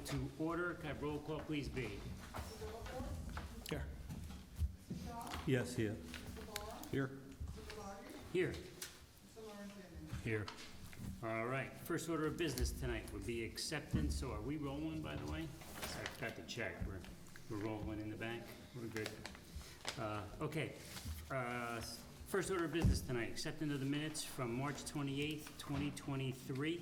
to order. Can I have roll call, please, be? Here. Yes, here. Here. Here. Here. All right, first order of business tonight would be acceptance, so are we rolling, by the way? I forgot to check, we're rolling in the back, we're good. Okay, first order of business tonight, acceptance of the minutes from March 28th, 2023.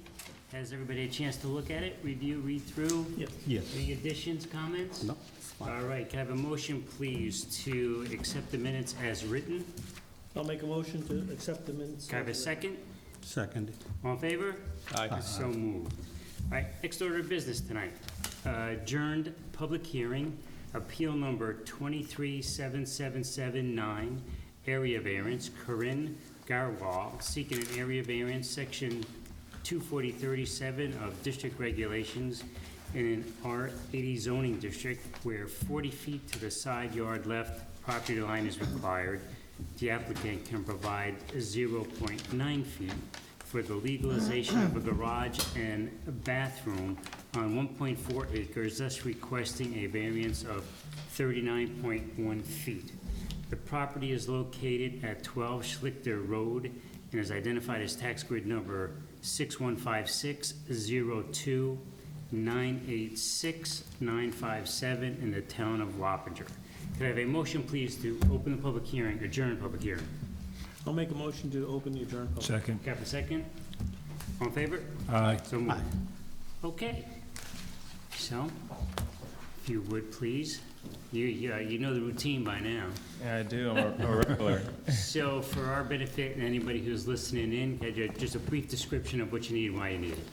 Has everybody a chance to look at it, review, read through? Yes. Yes. Any additions, comments? No, it's fine. All right, can I have a motion, please, to accept the minutes as written? I'll make a motion to accept the minutes. Can I have a second? Second. All in favor? Aye. So moved. All right, next order of business tonight. Adjourned public hearing, appeal number 237779, area variance, Corinne Garwal, seeking an area variance, section 24037 of district regulations in an R80 zoning district where 40 feet to the side yard left property line is required. The applicant can provide 0.9 feet for the legalization of a garage and a bathroom on 1.4 acres, thus requesting a variance of 39.1 feet. The property is located at 12 Schlichter Road and is identified as tax grid number 615602986957 in the town of Wappinger. Could I have a motion, please, to open the public hearing, adjourn public hearing? I'll make a motion to open the adjourned public. Second. Can I have a second? All in favor? Aye. So moved. Okay. So, if you would, please. You know the routine by now. Yeah, I do. I'm a regular. So, for our benefit and anybody who's listening in, just a brief description of what you need and why you need it.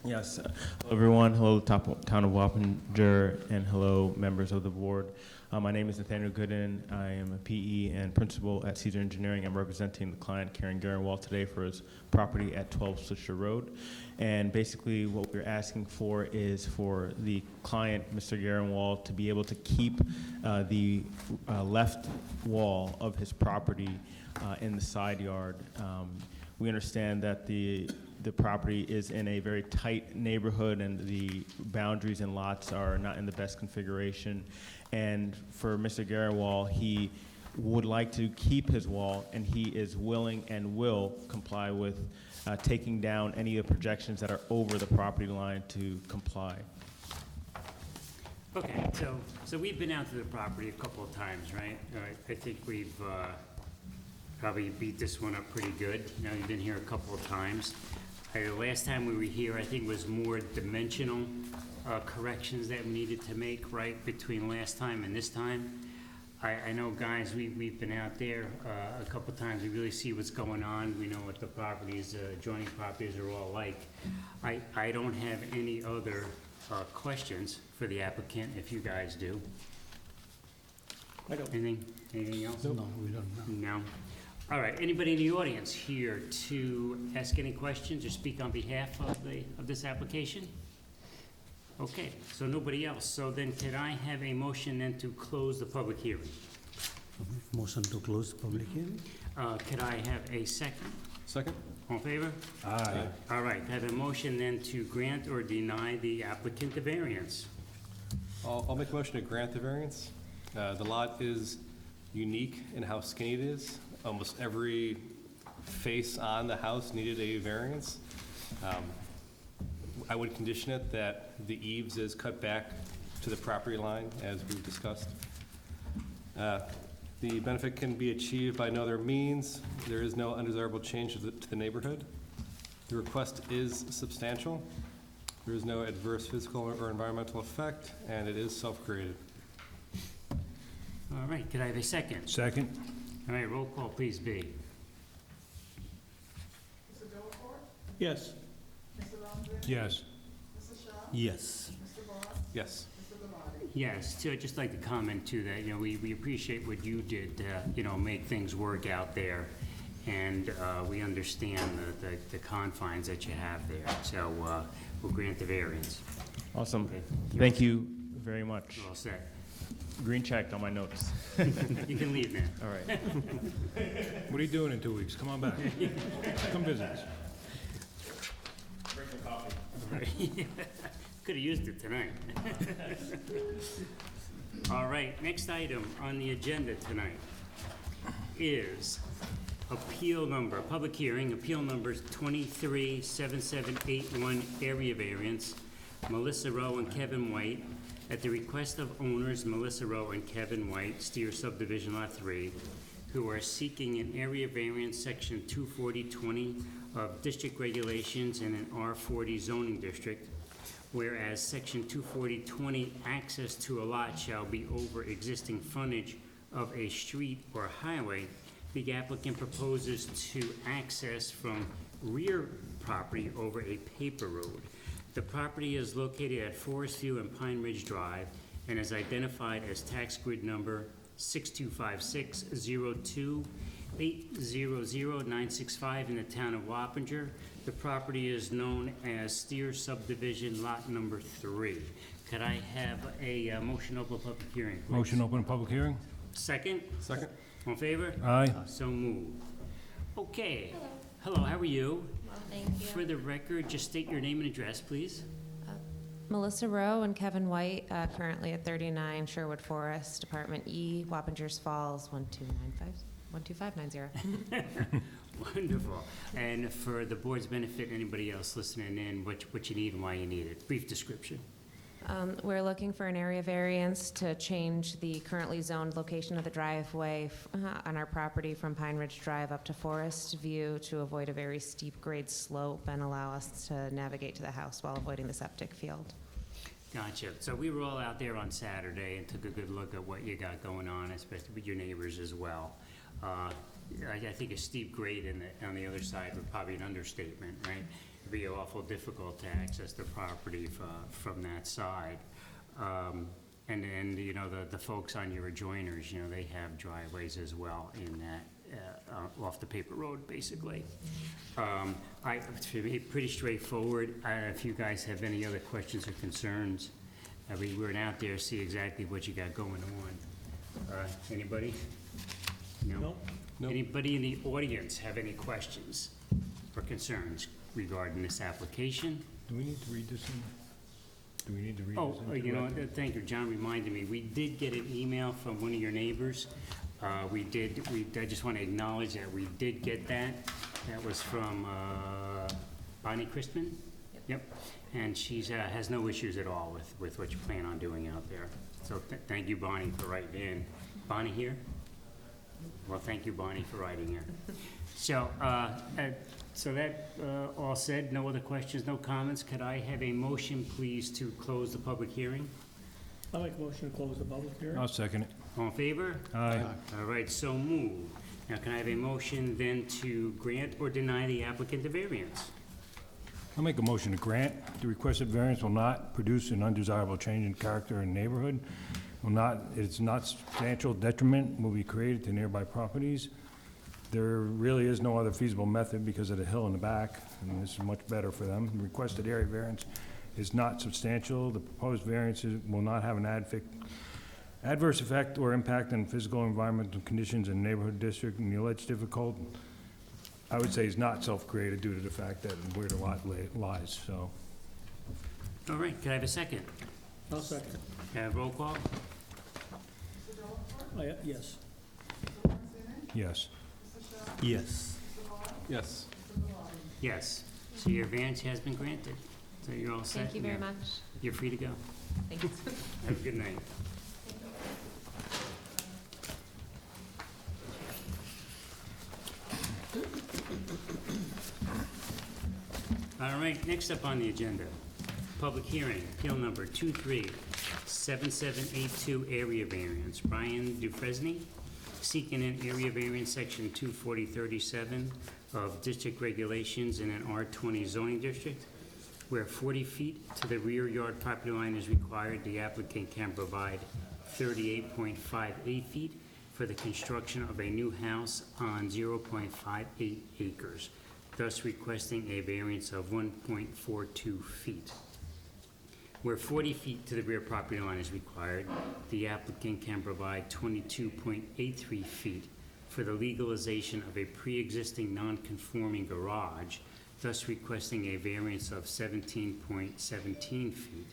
Yes. Hello, everyone. Hello, Town of Wappinger, and hello, members of the board. My name is Nathaniel Gooden. I am a PE and principal at Caesar Engineering. I'm representing the client, Karen Garenwald, today for his property at 12 Schlichter Road. And basically what we're asking for is for the client, Mr. Garenwald, to be able to keep the left wall of his property in the side yard. We understand that the property is in a very tight neighborhood and the boundaries and lots are not in the best configuration. And for Mr. Garenwald, he would like to keep his wall, and he is willing and will comply with taking down any of the projections that are over the property line to comply. Okay, so we've been out to the property a couple of times, right? I think we've probably beat this one up pretty good. You know, you've been here a couple of times. The last time we were here, I think was more dimensional corrections that we needed to make, right, between last time and this time. I know, guys, we've been out there a couple of times. We really see what's going on. We know what the properties, adjoining properties are all like. I don't have any other questions for the applicant, if you guys do. I don't. Anything else? No, we don't know. No? All right, anybody in the audience here to ask any questions or speak on behalf of this application? Okay, so nobody else. So then could I have a motion then to close the public hearing? Motion to close public hearing? Could I have a second? Second? All in favor? Aye. All right, I have a motion then to grant or deny the applicant the variance. I'll make a motion to grant the variance. The lot is unique in how skinny it is. Almost every face on the house needed a variance. I would condition it that the eaves is cut back to the property line, as we've discussed. The benefit can be achieved by no other means. There is no undesirable change to the neighborhood. The request is substantial. There is no adverse physical or environmental effect, and it is self-created. All right, could I have a second? Second. All right, roll call, please, B. Yes. Yes. Yes. Yes. Yes, too, I'd just like to comment too that, we appreciate what you did to, make things work out there. And we understand the confines that you have there. So we'll grant the variance. Awesome. Okay. Thank you very much. You're all set. Green checked on my notes. You can leave now. All right. What are you doing in 2 weeks? Come on back. Come visit us. Bring some coffee. Could have used it tonight. All right, next item on the agenda tonight is public hearing, appeal number 237781, area variance, Melissa Rowe and Kevin White, at the request of owners Melissa Rowe and Kevin White, Steer Subdivision Lot 3, who are seeking an area variance, section 24020 of district regulations in an R40 zoning district, whereas section 24020, access to a lot shall be over existing frontage of a street or highway, the applicant proposes to access from rear property over a paper road. The property is located at Forest View and Pine Ridge Drive and is identified as tax grid number 625602800965 in the town of Wappinger. The property is known as Steer Subdivision Lot Number 3. Could I have a motion to open public hearing, please? Motion to open a public hearing? Second? Second? All in favor? Aye. So moved. Okay. Hello, how are you? Well, thank you. For the record, just state your name and address, please. Melissa Rowe and Kevin White, currently at 39 Sherwood Forest, Department E, Wappingers Falls, 12590. Wonderful. And for the board's benefit, anybody else listening in, what you need and why you need it. Brief description. We're looking for an area variance to change the currently zoned location of the driveway on our property from Pine Ridge Drive up to Forest View to avoid a very steep grade slope and allow us to navigate to the house while avoiding the septic field. Gotcha. So we were all out there on Saturday and took a good look at what you got going on, especially with your neighbors as well. I think a steep grade on the other side would probably an understatement, right? It'd be awful difficult to access the property from that side. And you know, the folks on your adjoiners, you know, they have driveways as well in that, off the paper road, basically. It's pretty straightforward. If you guys have any other questions or concerns, we went out there to see exactly what you got going on. Anybody? No? No? Nope. Anybody in the audience have any questions or concerns regarding this application? Do we need to read this in? Do we need to read Oh, this into you know, record? thank you, John reminded me. We did get an email from one of your neighbors. I just want to acknowledge that we did get that. That was from Bonnie Christman? Yep. And she's has no issues at all with what you plan on doing out there. So thank you, Bonnie, for writing in. Bonnie here? Well, thank you, Bonnie, for writing in. So, that all said, no other questions, no comments. Could I have a motion, please, to close the public hearing? I'll make a motion to close the public hearing. I'll second it. All in favor? Aye. All right, so moved. Now, can I have a motion then to grant or deny the applicant the variance? I'll make a motion to grant. The requested variance will not produce an undesirable change in character in the neighborhood. It's not substantial detriment will be created to nearby properties. There really is no other feasible method because of the hill in the back, and this is much better for them. The requested area variance is not substantial. The proposed variances will not have an adverse effect or impact on physical and environmental conditions in the neighborhood district, and the alleged difficult, I would say, is not self-created due to the fact that where the lot lies, so. All right, can I have a second? I'll second. Roll call? Yes. Yes. Yes. Yes. Yes. So your variance has been granted. So you're all set? Thank you very You're- much. You're free to go. Thank you. Have a good night. All right, next up on the agenda, public hearing, appeal number 237782, area variance. Brian Dufresne, seeking an area variance, section 24037 of district regulations in an R20 zoning district, where 40 feet to the rear yard property line is required, the applicant can provide 38.58 feet for the construction of a new house on 0.58 acres, thus requesting a variance of 1.42 feet. Where 40 feet to the rear property line is required, the applicant can provide 22.83 feet for the legalization of a pre-existing non-conforming garage, thus requesting a variance of 17.17 feet.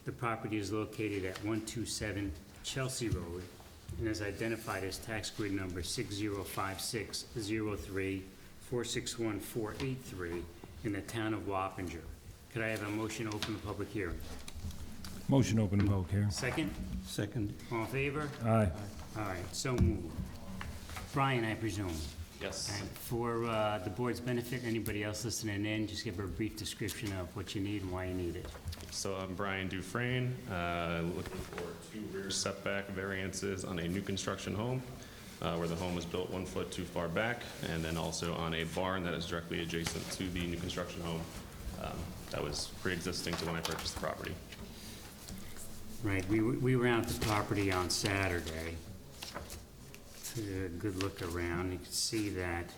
The property is located at 127 Chelsea Road and is identified as tax grid number 605603461483 in the town of Wappinger. Could I have a motion to open the public hearing? Motion to open the public hearing. Second? Second. All in favor? Aye. All right, so moved. Brian, I presume. Yes. And for the board's benefit, anybody else listening in, just give a brief description of what you need and why you need it. So I'm Brian Dufresne, looking for 2 rear setback variances on a new construction home, where the home was built 1 foot too far back, and then also on a barn that is directly adjacent to the new construction home that was pre-existing to when I purchased the property. Right, we were out at the property on Saturday. Took a good look around. You can see that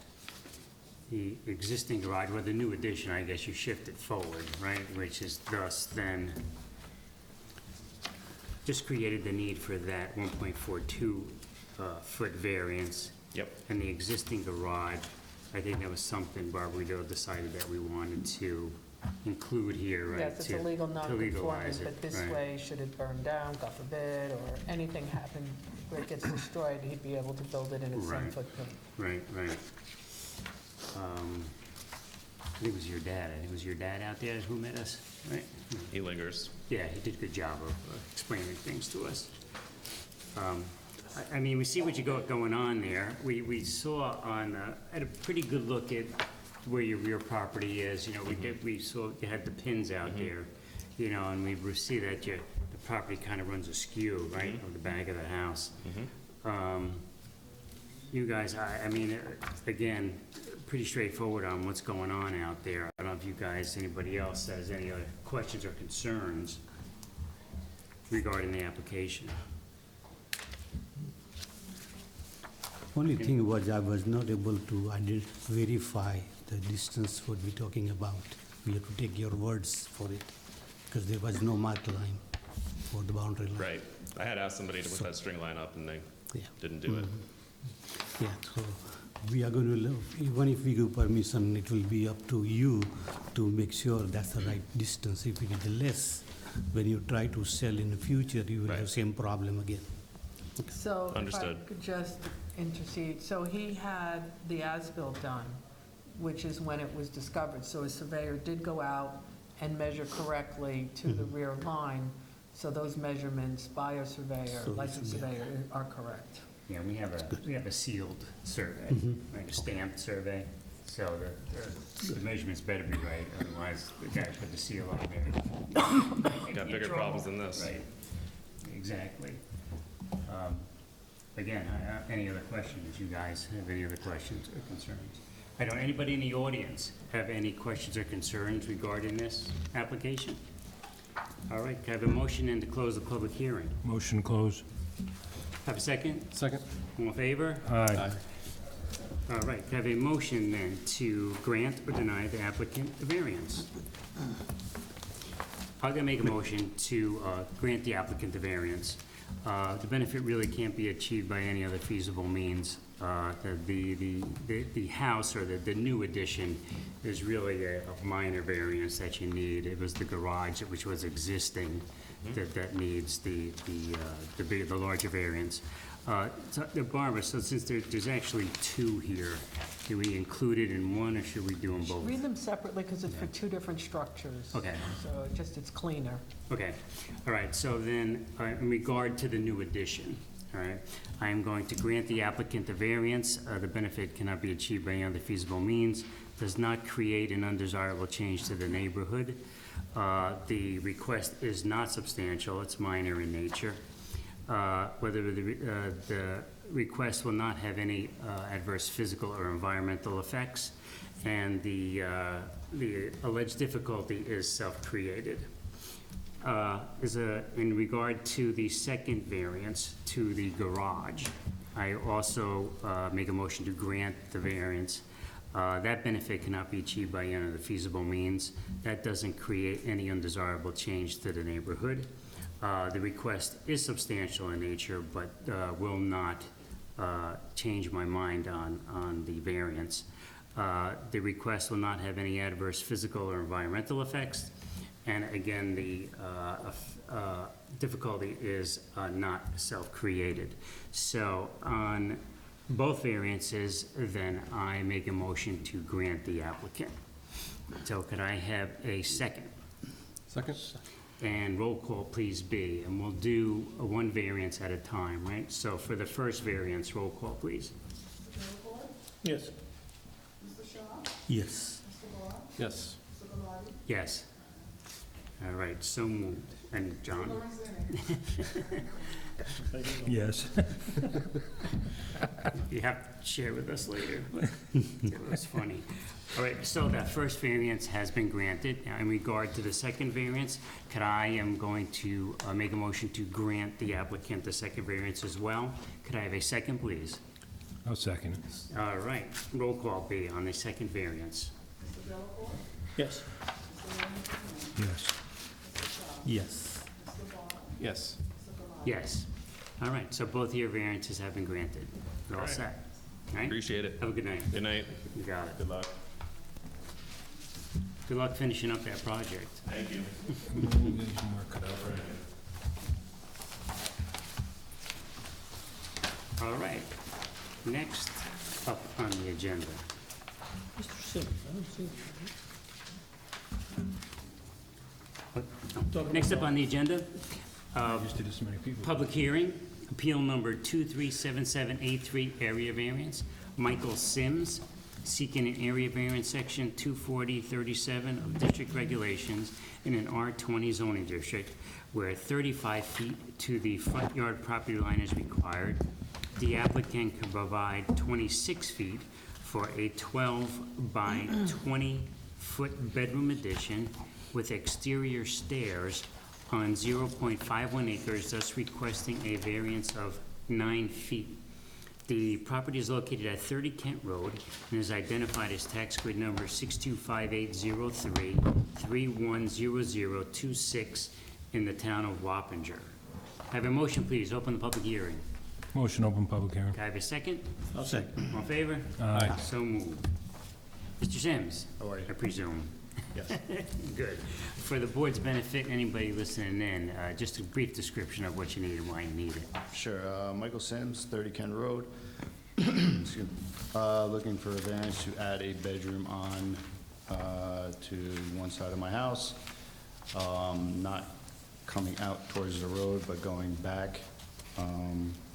the existing garage, well, the new addition, I guess you shift it forward, right? Which is thus then just created the need for that 1.42 foot variance. Yep. And the existing garage, I think that was something Barbara Doe decided that we wanted to include here, right? Yes, it's a to- legal to non-conforming, legalize it, but this right. way, should it burn down, God forbid, or anything happen where it gets destroyed, he'd be able to build it in its same Right. footprint. Right, right. I think it was your dad. I think it was your dad out there who met us, right? He lingers. Yeah, he did a good job of explaining things to us. I mean, we see what you got going on there. We saw on, had a pretty good look at where your rear property is. You know, we saw you had the pins out there, you know, and we see that the property kind of runs askew, right, on the back of the house. You guys, I mean, again, pretty straightforward on what's going on out there. I don't know if you guys, anybody else has any other questions or concerns regarding the application. Only thing was I was not able to verify the distance what we're talking about. We have to take your words for it, because there was no mark line for the boundary line. Right. I had asked somebody to put that string line up, and they Yeah. didn't do it. Yeah, so we are going to live, even if we give permission, it will be up to you to make sure that's the right distance. If it is less, when you try to sell in the future, you will Right. have same problem again. So if I Understood. could just intercede, so he had the as-built done, which is when it was discovered, so a surveyor did go out and measure correctly to the rear line, so those measurements by a surveyor, So licensed it's- surveyor, are correct. Yeah, we have a sealed survey, like a stamped survey, so the measurements better be right, otherwise the guy put the seal on there. Got bigger problems than this. Right, exactly. Again, any other questions? You guys have any other questions or concerns? I don't, anybody in the audience have any questions or concerns regarding this application? All right, can I have a motion in to close the public hearing? Motion closed. Have a second? Second? All in favor? Aye. All right, can I have a motion then to grant or deny the applicant the variance? I'm gonna make a motion to grant the applicant the variance. The benefit really can't be achieved by any other feasible means. The house or the new addition is really a minor variance that you need. It was the garage which was existing that needs the larger variance. So, Barbara, so since there's actually 2 here, do we include it in one or should we do them both? Read them separately, because it's for 2 different structures. Okay. So it's cleaner. Okay, all right, so then, in regard to the new addition, all right, I am going to grant the applicant the variance. The benefit cannot be achieved by any other feasible means, does not create an undesirable change to the neighborhood. The request is not substantial, it's minor in nature. Whether the request will not have any adverse physical or environmental effects, and the alleged difficulty is self-created. In regard to the second variance to the garage, I also make a motion to grant the variance. That benefit cannot be achieved by any of the feasible means. That doesn't create any undesirable change to the neighborhood. The request is substantial in nature, but will not change my mind on the variance. The request will not have any adverse physical or environmental effects. And again, the difficulty is not self-created. So on both variances, then I make a motion to grant the applicant. So could I have a second? Second? And roll call, please, B. And we'll do one variance at a time, right? So for the first variance, roll call, please. Yes. Yes. Yes. Yes. All right, so moved. And John? Yes. You have to share with us later. It was funny. All right, so that first variance has been granted. Now, in regard to the second variance, I am going to make a motion to grant the applicant the second variance as well. Could I have a second, please? I'll second it. All right, roll call B on the second variance. Yes. Yes. Yes. Yes. Yes. All right, so both of your variances have been granted. You're all All right. set. All right? Appreciate it. Have a good night. Good night. You got it. Good luck. Good luck finishing up that project. Thank you. All right, next up on the agenda. Mr. Sims, I don't see. What? Talking Next up about- on the agenda, Just did this so many people. public hearing, appeal number 237783, area variance. Michael Sims, seeking an area variance, section 24037 of district regulations in an R20 zoning district where 35 feet to the front yard property line is required. The applicant can provide 26 feet for a 12 by 20-foot bedroom addition with exterior stairs on 0.51 acres, thus requesting a variance of 9 feet. The property is located at 30 Kent Road and is identified as tax grid number 625803 310026 in the town of Wappinger. Have a motion, please. Open the public hearing. Motion open public hearing. Can I have a second? I'll second. All in favor? Aye. So moved. Mr. Sims? How are you? I presume. Yes. Good. For the board's benefit, anybody listening in, just a brief description of what you need and why you need it. Sure. Michael Sims, 30 Kent Road. Excuse me. Looking for a variance to add a bedroom on to one side of my house. Not coming out towards the road, but going back.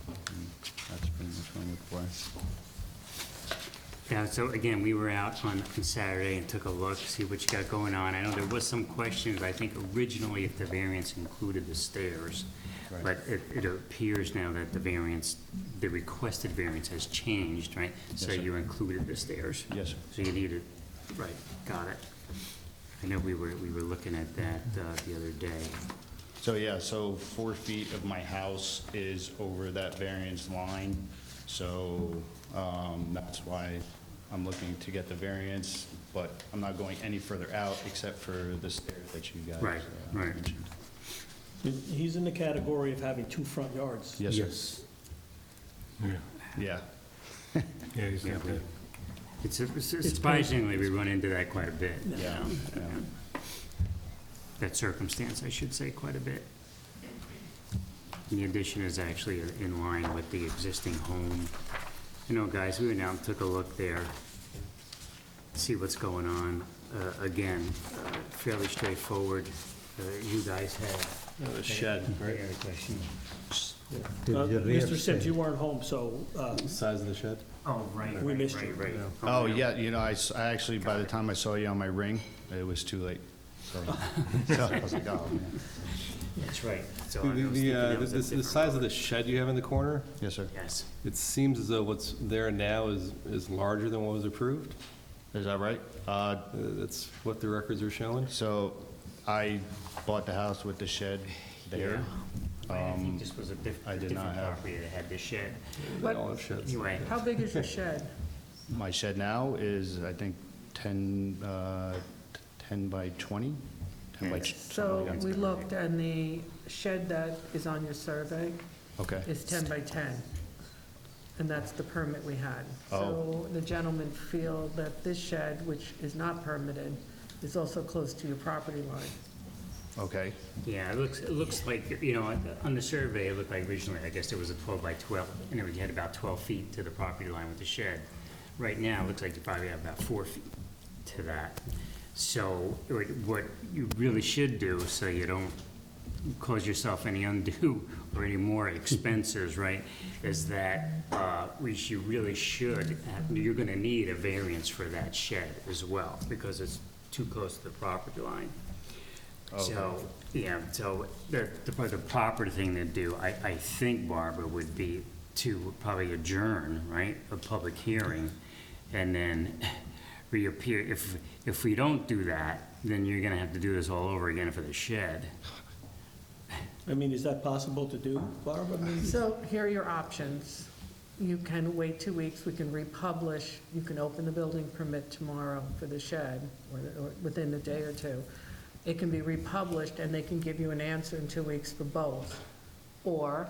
That's pretty much what I'm looking for. Yeah, so again, we were out on Saturday and took a look, see what you got going on. I know there was some questions, I think originally if the variance included the stairs. Right. But it appears now that the variance, the requested variance has changed, right? So Yes, sir. you included the stairs. Yes, sir. So you needed, right, got it. I know we were looking at that the other day. So, yeah, so 4 feet of my house is over that variance line. So that's why I'm looking to get the variance, but I'm not going any further out except for the stairs that you guys Right, right. mentioned. He's in the category of having two front yards. Yes, sir. Yes. Yeah, Yeah, yeah, he's Yeah, got we- that. Surprisingly, we run into that quite a bit. yeah, yeah. That circumstance, I should say, quite a bit. And the addition is actually in line with the existing home. You know, guys, we went out and took a look there, see what's going on. Again, fairly straightforward. You guys had The shed, right? a question. There is a rear Mr. Sims, shed. you weren't home, so Size of the shed? Oh, right, We right, missed you. right, right. Oh, yeah, you know, I actually, by the time I saw you on my ring, it was too late. So I was like, oh, man. That's right. So I was thinking that was a The different size of road. the shed you have in the corner, Yes, sir. Yes. it seems as though what's there now is larger than what was approved. Is that right? That's what the records are showing. So I bought the house with the shed there. I think this was a I did not different have- property that had the shed. They all have sheds. You're right. How big is your shed? My shed now is, I think, 10 by 20? 10 by So something like we that. looked, and the shed that is on your survey Okay, is 10 by 10. and that's the permit we had. Oh. So the gentleman feel that this shed, which is not permitted, is also close to your property line. Okay, Yeah, it looks like, you know, on the survey, it looked like originally, I guess it was a 12 by 12, and you had about 12 feet to the property line with the shed. Right now, it looks like you probably have about 4 feet to that. So what you really should do, so you don't cause yourself any undue or any more expenses, right, is that you really should, you're gonna need a variance for that shed as well, because it's too close to the property line. So, yeah, so the proper thing to do, I think, Barbara, would be to probably adjourn, right, a public hearing, and then reappear. If we don't do that, then you're gonna have to do this all over again for the shed. I mean, is that possible to do, Barbara? I mean, So here are your options. You can wait 2 weeks, we can republish, you can open the building permit tomorrow for the shed, or within a day or two. It can be republished, and they can give you an answer in 2 weeks for both. Or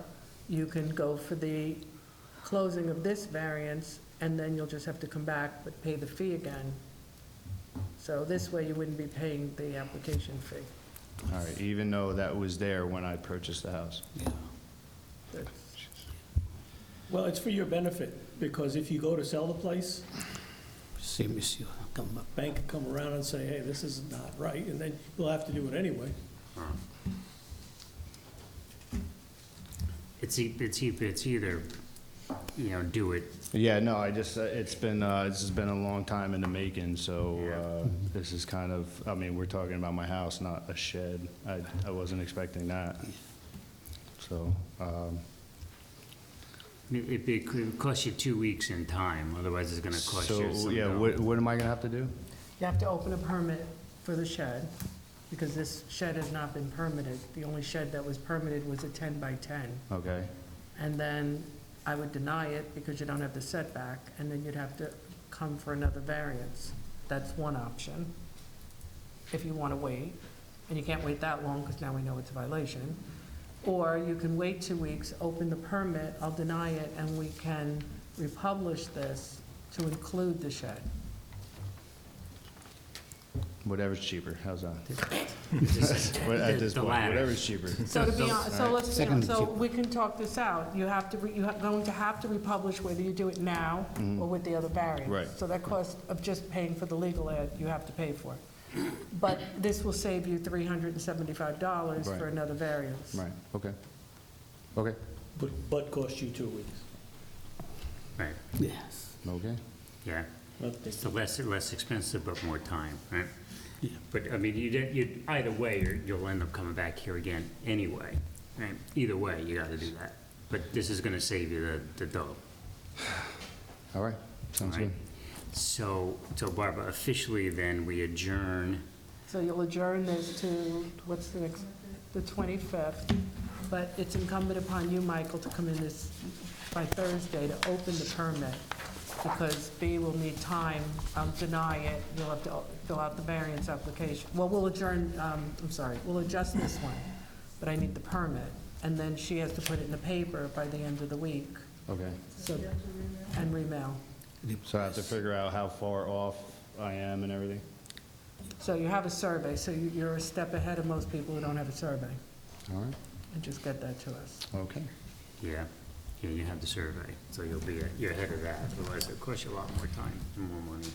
you can go for the closing of this variance, and then you'll just have to come back but pay the fee again. So this way, you wouldn't be paying the application fee. all right, even though that was there when I purchased the house. Yeah. That's- Well, it's for your benefit, because if you go to sell the place, Same issue, come back. bank can come around and say, hey, this is not right, and then you'll have to do it anyway. It's either, you know, do it, Yeah, no, I just, it's been, this has been a long time in the making, so, this is kind of, I mean, we're talking about my house, not a shed. I wasn't expecting that. So, it could cost you 2 weeks in time, otherwise it's gonna cost you so, some. yeah, what am I gonna have to do? You have to open a permit for the shed, because this shed has not been permitted. The only shed that was permitted was a 10 by 10. Okay, And then I would deny it because you don't have the setback, and then you'd have to come for another variance. That's one option, if you want to wait. And you can't wait that long, because now we know it's a violation. Or you can wait 2 weeks, open the permit, I'll deny it, and we can republish this to include the shed. whatever's cheaper, how's that? This is- At this the point, latter. whatever's cheaper. So to be honest, so let's, Second so chip. we can talk this out. You have to, you're going to have to republish whether you do it now or with the other variance. Right. So that cost of just paying for the legal ad, you have to pay for. But this will save you $375 for Right. another variance. Right, okay. Okay, But cost you 2 weeks. Right, Yes. okay. yeah. Not the- It's the less expensive, but more time, right? Yeah. But, I mean, either way, you'll end up coming back here again anyway, right? Either way, you gotta do that. But this is gonna save you the dough. All right, sounds Right. good. So Barbara, officially then, we adjourn, So you'll adjourn this to, what's the next, the 25th. But it's incumbent upon you, Michael, to come in this, by Thursday, to open the permit, because B will need time, deny it, you'll have to fill out the variance application. Well, we'll adjourn, I'm sorry, we'll adjust this one, but I need the permit. And then she has to put it in the paper by the end of the week, Okay, so, and remail. so I have to figure out how far off I am and everything? So you have a survey, so you're a step ahead of most people who don't have a survey, All right, and just get that to us. okay. yeah, you have the survey, so you're ahead of that, otherwise it'll cost you a lot more time and more money.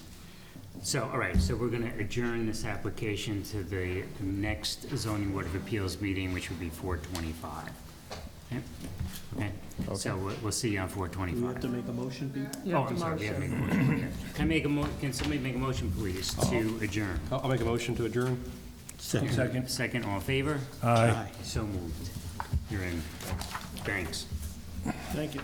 So, all right, so we're gonna adjourn this application to the next zoning board of appeals meeting, which would be 4/25. Okay? So we'll see you on Do we have 4/25. to make a motion, Pete? You Oh, have I'm to sorry, we have to make a motion. motion. Okay. Can somebody make a motion, please, to adjourn? I'll make a motion to adjourn. Second. Second, all in favor? Aye. So moved. You're in. Thanks. Thank you.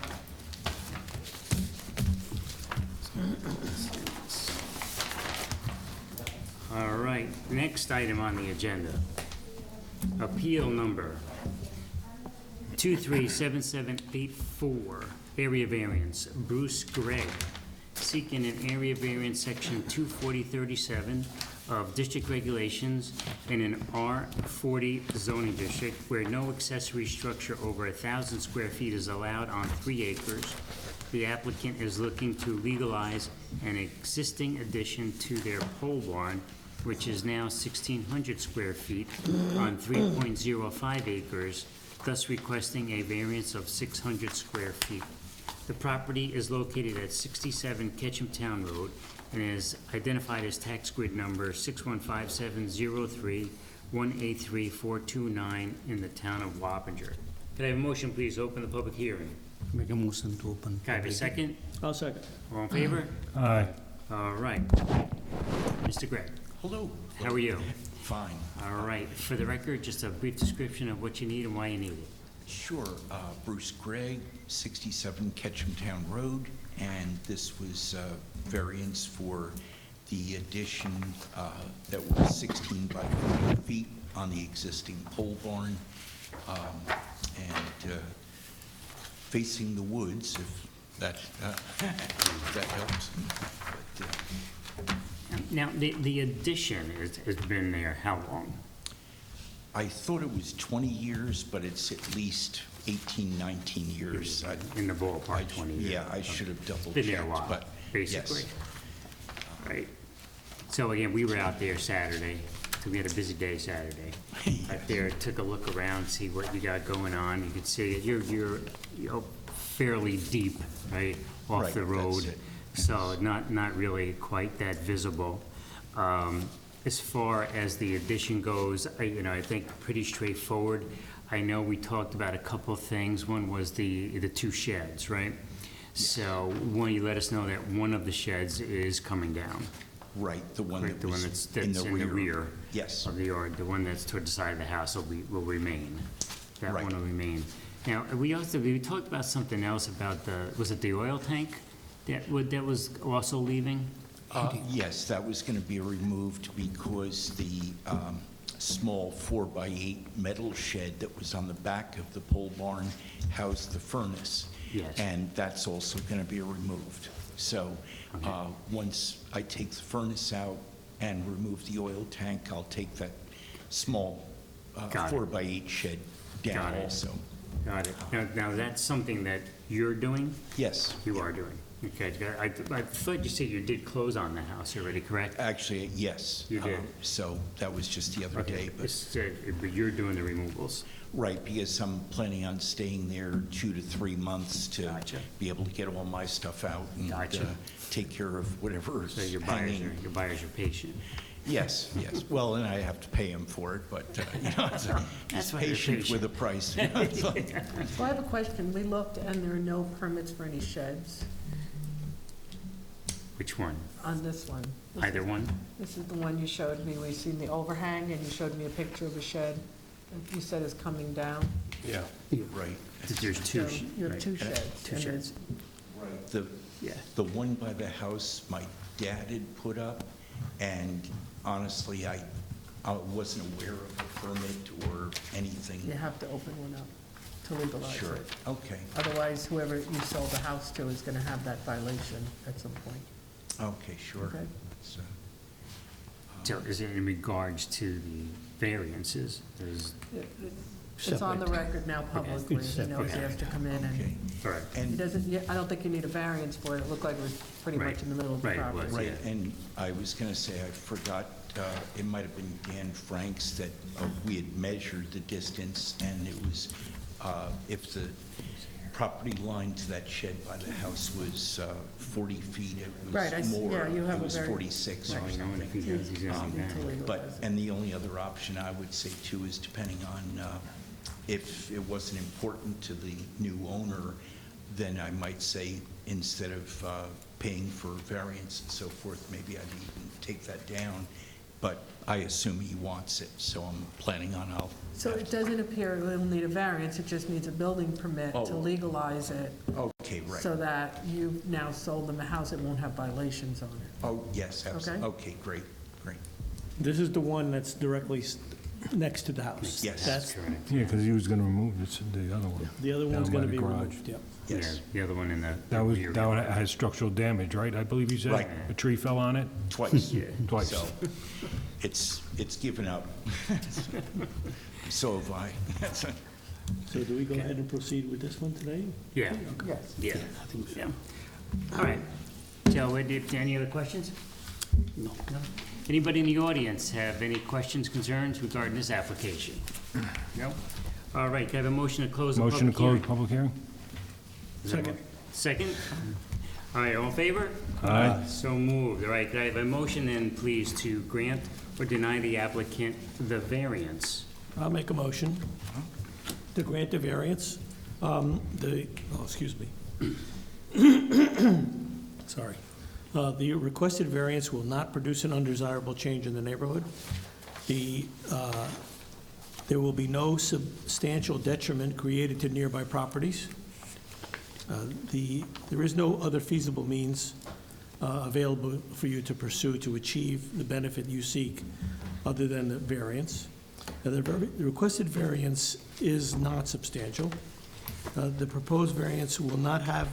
All right, next item on the agenda. Appeal number 237784, area variance, Bruce Gregg, seeking an area variance, section 24037 of district regulations in an R40 zoning district where no accessory structure over 1,000 square feet is allowed on 3 acres The applicant is looking to legalize an existing addition to their pole barn, which is now 1,600 square feet on 3.05 acres, thus requesting a variance of 600 square feet. The property is located at 67 Ketchumtown Road and is identified as tax grid number 6157031834429 in the town of Wappinger. Could I have a motion, please, open the public hearing? Make a motion to open. Can I have a second? I'll second. All in favor? Aye. All right. Mr. Gregg, Hello. how are you? Fine. All right, for the record, just a brief description of what you need and why you need it. Sure. Bruce Gregg, 67 Ketchumtown Road, and this was variance for the addition that was 16 by 40 feet on the existing pole barn, and facing the woods, if that that helps. But, Now, the addition has been there how long? I thought it was 20 years, but it's at least 18, 19 years. In the ballpark, 20 years? Yeah, I should have double Been there a checked, while, but basically. yes. Right. So again, we were out there Saturday, so we had a busy day Saturday. Out there, took a look around, see what you got going on. You could see it. You're fairly deep, right, off Right, the that's road. it. So not really quite that visible. As far as the addition goes, I think pretty straightforward. I know we talked about a couple of things. One was the two sheds, right? So, one, you let us know that one of the sheds is coming down. Right, the one Right, that the one was that's in the rear. Yes, of the yard. The one that's toward the side of the house will remain. That Right. one will remain. Now, we talked about something else about was it the oil tank that was also leaving? yes, that was going to be removed because the small 4x8 metal shed that was on the back of the pole barn housed the furnace. Yes. And that's also going to be removed. So once I take the furnace out and remove the oil tank, I'll take that small Got it. 4x8 shed Got down it. also. Got it. Now, that's something that you're doing? Yes. You are doing? Okay. I thought you said you did close on the house already, correct? Actually, yes. You did. So that was just the other Okay. day, but. But you're doing the removals? Right, because I'm planning on staying there 2 to 3 months to Gotcha. be able to get all my stuff out and Gotcha. take care of whatever So is your buyers hanging. are patient? Yes, yes. Well, and I have to pay them for it, but, it's That's why they're patient with the price. you know, so. So I have a question. We looked, and there are no permits for any sheds Which one? on this one. Either one? This is the one you showed me. We've seen the overhang, and you showed me a picture of a shed that you said is coming down. Yeah. Right. There's two. So you have two sheds. Two and sheds. The, Yeah. the one by the house my dad had put up, and honestly, I wasn't aware of a permit or anything. You have to open one up to legalize Sure, it. okay, Otherwise, whoever you sold the house to is gonna have that violation at some point. okay, sure. Okay. So, So is it in regards to the variances? It's on the record now publicly. It's He knows he separate. has to come in, and okay. All right. he And doesn't, I don't think you need a variance for it. It looked like it was pretty Right. much in the middle of the Right, it property. was. Right, Yeah. and I was going to say, I forgot, it might have been Dan Franks that we had measured the distance, and it was, if the property line to that shed by the house was 40 feet, it Right, was more. yeah, you have It a was very- 46 or Well, you know, and if he something. does, he's gonna be Need to back. legalize But, it. and the only other option I would say too is depending on if it wasn't important to the new owner, then I might say instead of paying for variance and so forth, maybe I'd even take that down. But I assume he wants it, so I'm planning on So it doesn't appear it'll need a variance, it just needs a building permit to Oh. legalize it, Okay, right. so that you've now sold them a house, it won't have violations on it. Oh, yes, absolutely. Okay. Okay, great, great. This is the one that's directly next to the house. Yes. That's, Correct. Yeah, because he was going to remove the other one. the other one's Down by gonna the be garage. removed, yep. Yes, Yeah, the other one in the That was, rear that one yard. has structural damage, right? I believe you said? Right. A tree fell on it? twice. Twice. So it's given up. So have I. So do we go ahead and proceed with this one today? Yeah, Yes. yeah, I think so. yeah. All right. So, any other questions? No. No? Anybody in the audience have any questions, concerns regarding this application? No? All right, can I have a motion to close the public Motion to hearing? close public hearing? Second. Second? All right, all in favor? Aye. So moved. All right, can I have a motion then, please, to grant or deny the applicant the variance? I'll make a motion to grant the variance. Excuse me. Sorry. The requested variance will not produce an undesirable change in the neighborhood. There will be no substantial detriment created to nearby properties. There is no other feasible means available for you to pursue to achieve the benefit you seek other than the variance. The requested variance is not substantial. The proposed variance will not have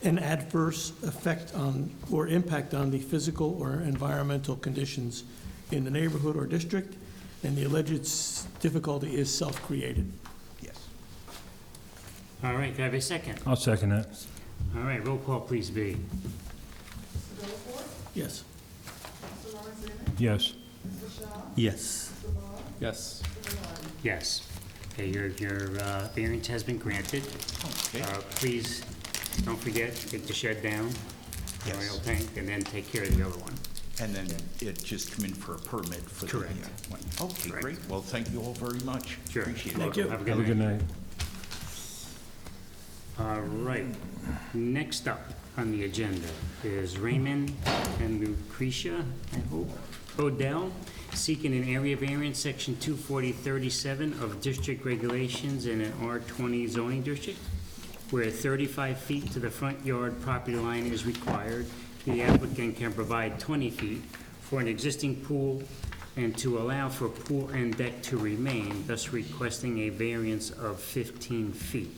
an adverse effect on or impact on the physical or environmental conditions in the neighborhood or district, and the alleged difficulty is self-created. Yes. All right, can I have a second? I'll second that. All right, roll call, please, B. Yes. Yes. Yes. Yes. Yes. Okay, your variance has been granted. Okay. Please, don't forget, take the shed down, the Yes. oil tank, and then take care of the other one. And then it just come in for a permit for the... Correct. one. Okay, Correct. great. Well, thank you all very much. Sure. Appreciate it. Thank you. Have a Have a good good night. night. All right, next up on the agenda is Raymond and Lucretia, I hope, Odell, seeking an area variance, section 24037 of district regulations in an R20 zoning district, where 35 feet to the front yard property line is required. The applicant can provide 20 feet for an existing pool and to allow for pool and deck to remain, thus requesting a variance of 15 feet.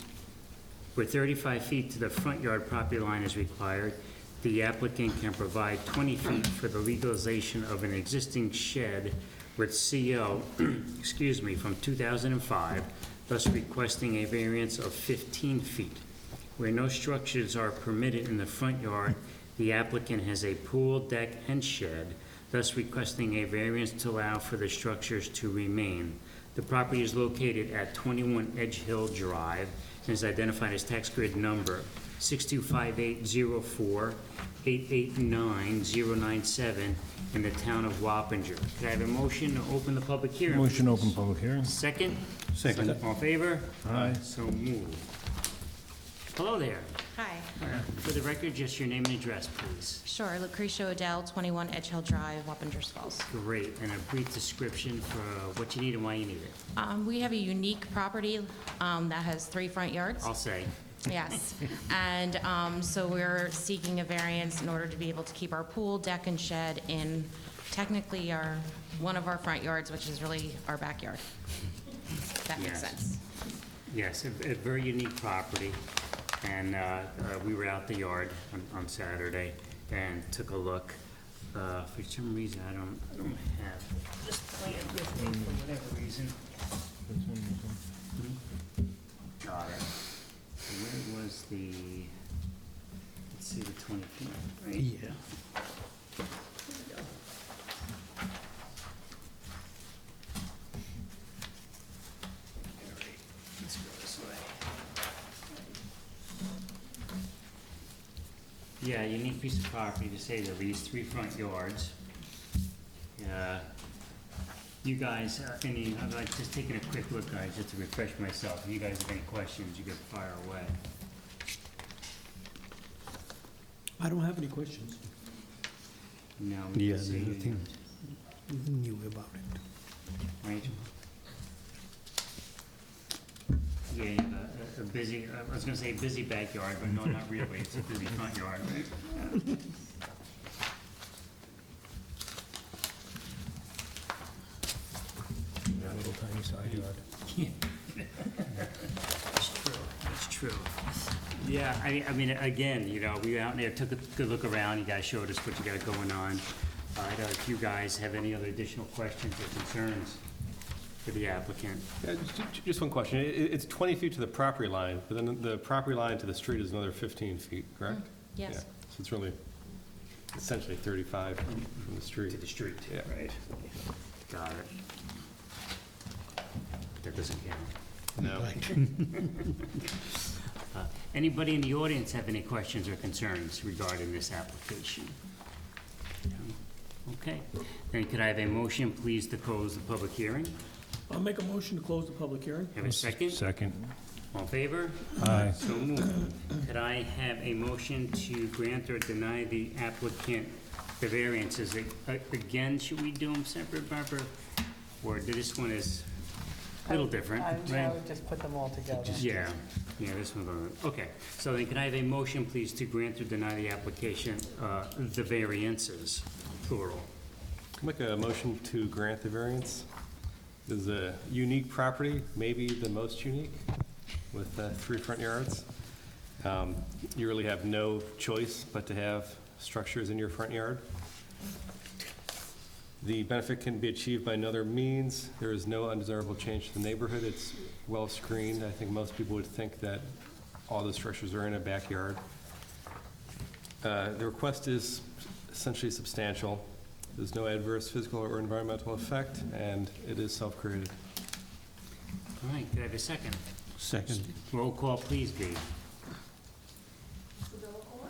Where 35 feet to the front yard property line is required, the applicant can provide 20 feet for the legalization of an existing shed with CO, excuse me, from 2005, thus requesting a variance of 15 feet. Where no structures are permitted in the front yard, the applicant has a pool, deck, and shed, thus requesting a variance to allow for the structures to remain. The property is located at 21 Edge Hill Drive and is identified as tax grid number 625804889-097 in the town of Wappinger. Could I have a motion to open the public hearing? Motion to please? open public hearing? Second? Second. All in favor? Aye. So moved. Hello there. Hi, For the record, just your name and address, please. sure, Lucretia Odell, 21 Edge Hill Drive, Wappingers Falls. Great, and a brief description for what you need and why you need it. We have a unique property that has 3 front yards. I'll say. Yes, and so we're seeking a variance in order to be able to keep our pool, deck, and shed in technically one of our front yards, which is really our backyard. If that makes Yes. sense. Yes, a very unique property, and we were out the yard on Saturday and took a look. For some reason, I don't have this plan with me for whatever reason. Got it. Where was the, let's see, the 20 feet, right? Yeah. Let's go this way. Yeah, unique piece of property to say the least, 3 front yards. You guys, I'm like just taking a quick look, guys, just to refresh myself. If you guys have any questions, you can fire away. I don't have any questions. No, we Yeah, can see, there's nothing new about it. right? Yeah, you have a busy, I was gonna say busy backyard, but no, not really, it's a busy front yard, right? Yeah. Little tiny side yard. It's true, it's true. Yeah, I mean, again, you know, we were out there, took a good look around, you guys showed us what you got going on. I don't know if you guys have any other additional questions or concerns. for the applicant. Yeah, just one question. It's 20 feet to the property line, but then the property line to the street is another 15 feet, correct? Yes. Yeah. So it's really essentially 35 from the street. To the street, Yeah. right? Got it. That doesn't count. No. Anybody in the audience have any questions or concerns regarding this application? No? Okay, then could I have a motion, please, to close the public hearing? I'll make a motion to close the public hearing. Have a second? Second. All in favor? Aye. So moved. Could I have a motion to grant or deny the applicant the variances? Again, should we do them separate, Barbara? Or this one is a little different, I right? would just put them all together. Yeah, this one, okay. So then can I have a motion, please, to grant or deny the application, the variances, plural? Make a motion to grant the variance. This is a unique property, maybe the most unique, with 3 front yards. You really have no choice but to have structures in your front yard. The benefit can be achieved by another means. There is no undesirable change to the neighborhood. It's well screened. I think most people would think that all the structures are in a backyard. The request is essentially substantial. There's no adverse physical or environmental effect, and it is self-created. All right, could I have a second? Second. Roll call, please, Dave.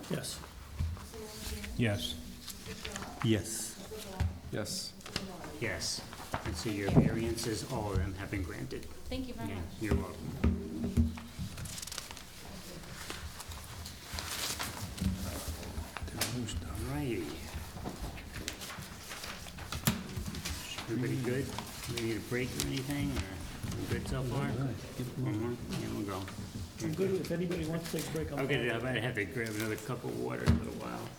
Yes. Yes. Yes. Yes. Yes. And so your variances, all of them have been granted. Thank you very Yeah, much. you're welcome. All righty. Everybody good? We need a break or anything, or we good so far? One more? Yeah, we'll go. I'm good. If anybody wants to take a break, I'm Okay, fine. I might have to grab another cup of water in a little while.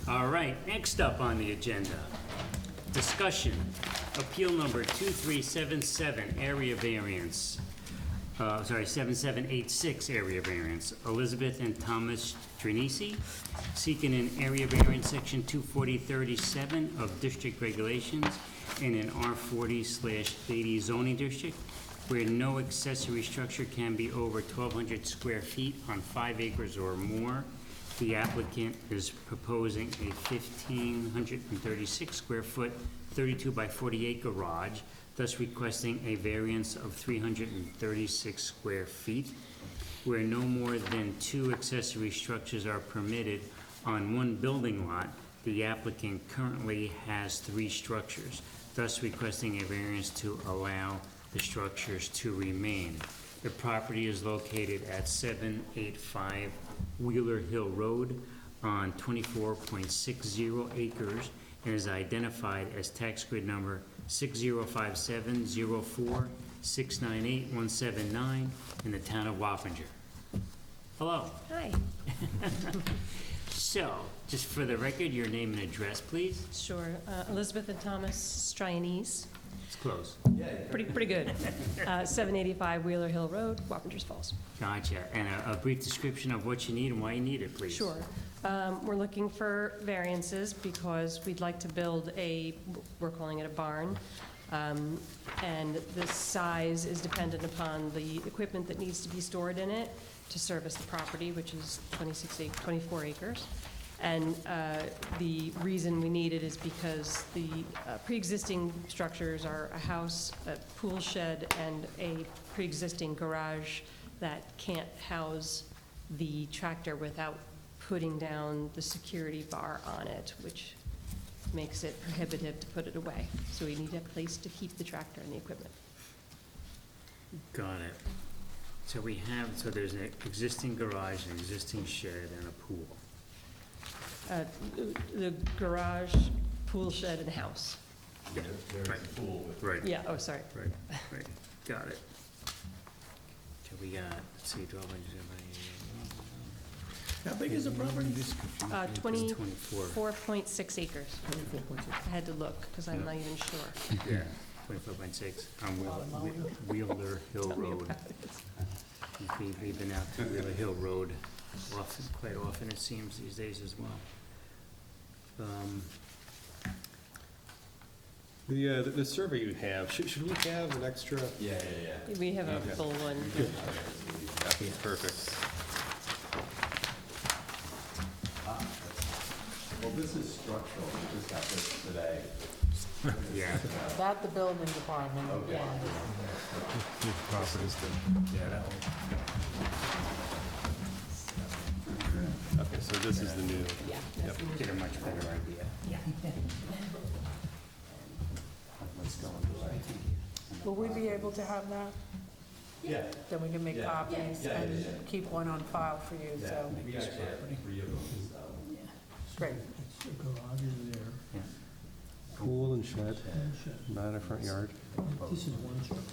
All right, next up on the agenda, discussion, appeal number 2377, area variance, 7786 area variance, Elizabeth and Thomas Trinisi, seeking an area variance, section 24037 of district regulations in an R40/80 zoning district, where no accessory structure can be over 1,200 square feet on 5 acres or more. The applicant is proposing a 1,536 square foot, 32 by 48 garage, thus requesting a variance of 336 square feet, where no more than 2 accessory structures are permitted on one building lot. The applicant currently has 3 structures, thus requesting a variance to allow the structures to remain. The property is located at 785 Wheeler Hill Road on 24.60 acres and is identified as tax grid number 605704698179 in the town of Wappinger. Hello. Hi, So, just for the record, your name and address, please. sure. Elizabeth and Thomas Stryanese. It's close. Pretty good. 785 Wheeler Hill Road, Wappingers Falls. Gotcha. And a brief description of what you need and why you need it, please. Sure. We're looking for variances because we'd like to build we're calling it a barn. And the size is dependent upon the equipment that needs to be stored in it to service the property, which is 24 acres. And the reason we need it is because the pre-existing structures are a house, a pool shed, and a pre-existing garage that can't house the tractor without putting down the security bar on it, which makes it prohibitive to put it away. So we need a place to keep the tractor and the equipment. Got it. So there's an existing garage, an existing shed, and a pool. The garage, pool shed, and house. Yeah, right. Yeah, oh, sorry. Right. Got it. So we got, let's see, 12 inches. How big is the property? 24.6 acres. 24.6. I had to look, because I'm not even sure. Yeah, 24.6 on Wheeler Hill Tell me Road. about it. We've been out to Wheeler Hill Road quite often, it seems, these days as well. The survey you have, should we have an extra? We have a Okay. full one. That's perfect. Well, this is structural, we just got this today. Yeah. That the building department. Okay. Here's the property. Yeah, that one. Okay, so this is the new. Yep. Get a much better idea. Will we be able to have that? Yeah. Then we can make Yeah. copies Yeah, yeah, and yeah. keep one on file for you, so, We actually have 3 of them, so. great. The garage is there. Pool and shed, not a front yard. This is one structure,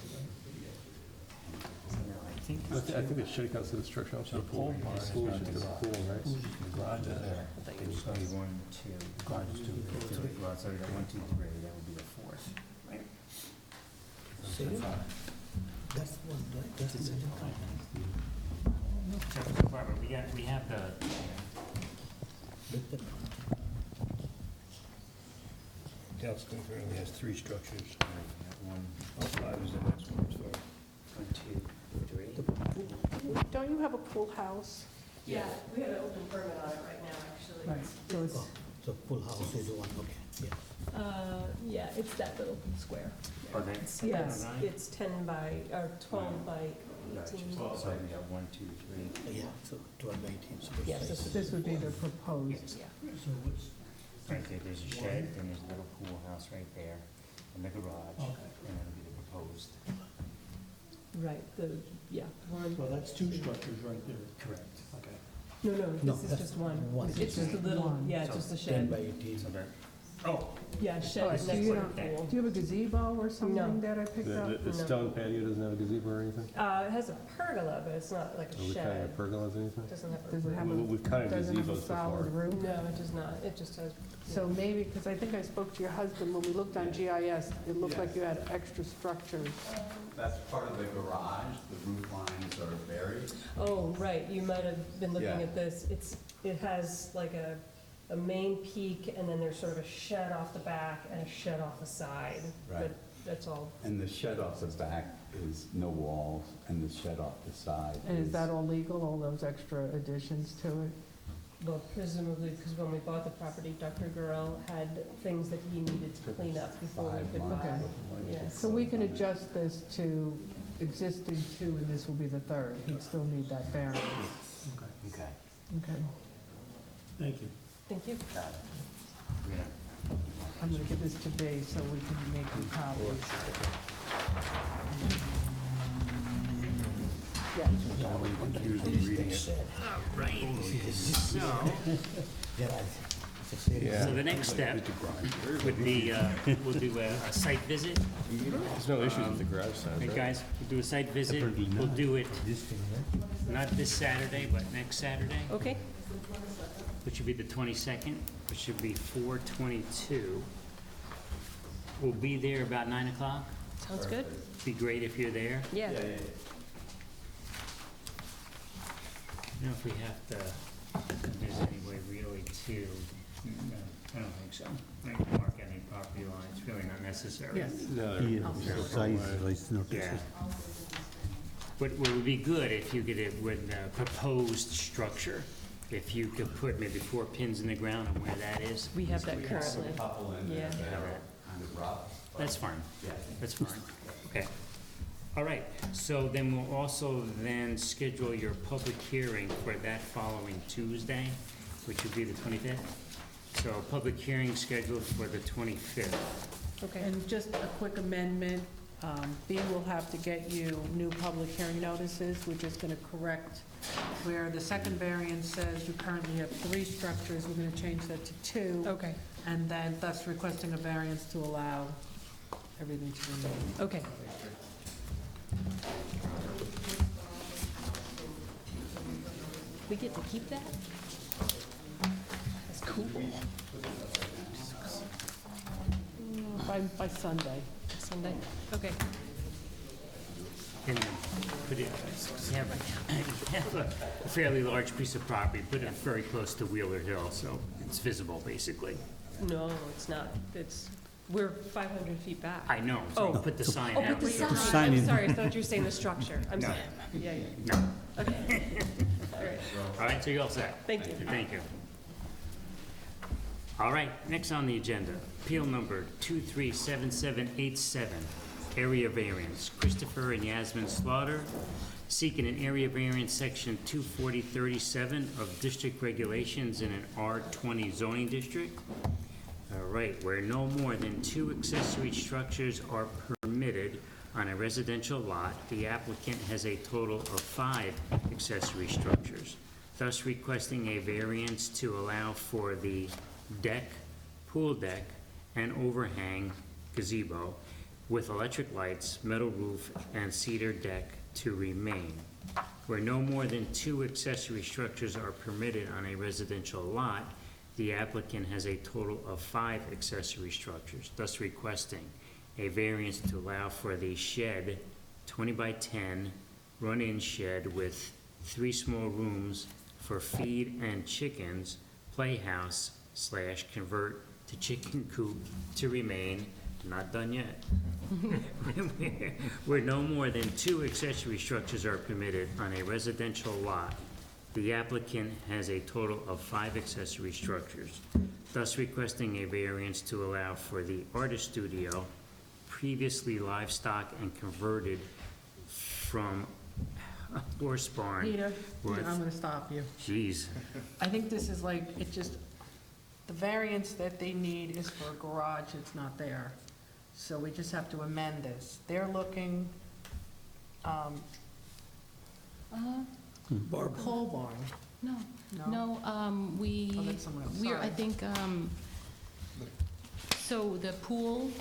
I think it should count as a structure, also the pool. The pool should go to the pool, right? The garage is there. There's only 1, 2, Garage is two. 3, well, so we got 1, 2, 3, that would be the fourth, right? That's one, right? That's the second So, Barbara, we have the, Dallas currently has 3 structures. one, How 5 is the next one, so. 1, 2, 3. Don't you have a pool house? Yeah, we have an open permit on it right now, actually. Right, so it's, So pool house is the one, okay, yeah. Yeah, it's that little square. Oh, that's, Yeah. It's 10 by, or 12 by 18. so we got 1, 2, 3. Yeah, so 12 by 18, so. yes, this would be the proposed. So what's, Right there, there's a shed, then there's a little pool house right there, and the garage, and that'll be the proposed. Right, yeah, one. Well, that's 2 structures right there. Correct. Okay. No, No, this is that's just one. one. It's just a little, One. yeah, just a 10 shed. by 18. So that, Yeah, shed Oh, next so to you the don't, pool. do you have a gazebo or something No. that I picked up? The stone patio doesn't have a gazebo or anything? It has a pergola, but it's not like Are a we counting a shed. pergola as anything? Doesn't have Does it have a, We've counted doesn't have a gazebos solid before. roof? No, it does not. It just has. So maybe, because I think I spoke to your husband, when we looked on GIS, it looked like you had extra structures. That's part of the garage, the roof lines are buried. Oh, right, you might have been looking Yeah. at this. It has like a main peak, and then there's sort of a shed off the back and a shed off the side. Right. But that's all. And the shed off the back is no walls, and the shed off the side And is that all legal, all those extra additions to it? Well, presumably, because when we bought the property, Dr. Gurl had things that he needed to clean up before we 5 could months buy. before you Yes. So we can adjust this to existing 2, and this will be the 3rd. He'd still need that variance. okay, Okay. Thank you. Thank you. yeah. I'm gonna give this to B so we can make some copies. Yeah. So the next step would be, we'll do a site visit. There's no issues with the garage size, Hey, right? guys, we'll do a site visit. We'll do it not this Saturday, but next Saturday, Okay. which would be the 22nd, which should be 4/22. We'll be there about 9 o'clock. Sounds good. Be great if you're there. Yeah. I don't know if we have to, if there's any way really to, no, I don't think so. I can mark any property lines, really not necessary. Yes. No, Yeah, size is not. Yeah. But what would be good if you could, with the proposed structure, if you could put maybe 4 pins in the ground on where that is. We have that currently. couple in Yeah. there that are kind of rough. but- That's fine. Yeah. That's fine. Okay. All right, so then we'll also then schedule your public hearing for that following Tuesday, which would be the 25th. So a public hearing scheduled for the 25th. Okay. And just a quick amendment, B will have to get you new public hearing notices. We're just going to correct where the second variance says you currently have 3 structures, we're going to change that to 2. Okay. And then thus requesting a variance to allow everything to remain. Okay. We get to keep that? That's cool. By Sunday. Sunday? Okay. And then put it, you have a fairly large piece of property, put it very close to Wheeler Hill, so it's visible, basically. No, it's not. It's We're 500 feet back. I know, so put the sign Oh, out. put the there. sign, I'm sorry, I thought you were saying the structure, I'm No. sorry. Yeah, yeah, No. okay. All right, All right, so you're all set? thank you. Thank you. All right, next on the agenda, appeal number 237787, area variance. Christopher and Yasmin Slaughter seeking an area variance, section 24037 of district regulations in an R20 zoning district. All right, where no more than 2 accessory structures are permitted on a residential lot, the applicant has a total of 5 accessory structures, thus requesting a variance to allow for the deck, pool deck, and overhang gazebo with electric lights, metal roof, and cedar deck to remain. Where no more than 2 accessory structures are permitted on a residential lot, the applicant has a total of 5 accessory structures, thus requesting a variance to allow for the shed, 20 by 10, run-in shed with 3 small rooms for feed and chickens, playhouse / convert to chicken coop to remain, not done yet. Where no more than 2 accessory structures are permitted on a residential lot, the applicant has a total of 5 accessory structures, thus requesting a variance to allow for the artist studio, previously livestock and converted from a horse barn. Peter, with- I'm gonna stop you. Jeez. I think this is like, it just, the variance that they need is for a garage, it's not there. So we just have to amend this. They're looking, pole barn. No, No? no, Oh, that's someone else, we're, I sorry. think, so the pool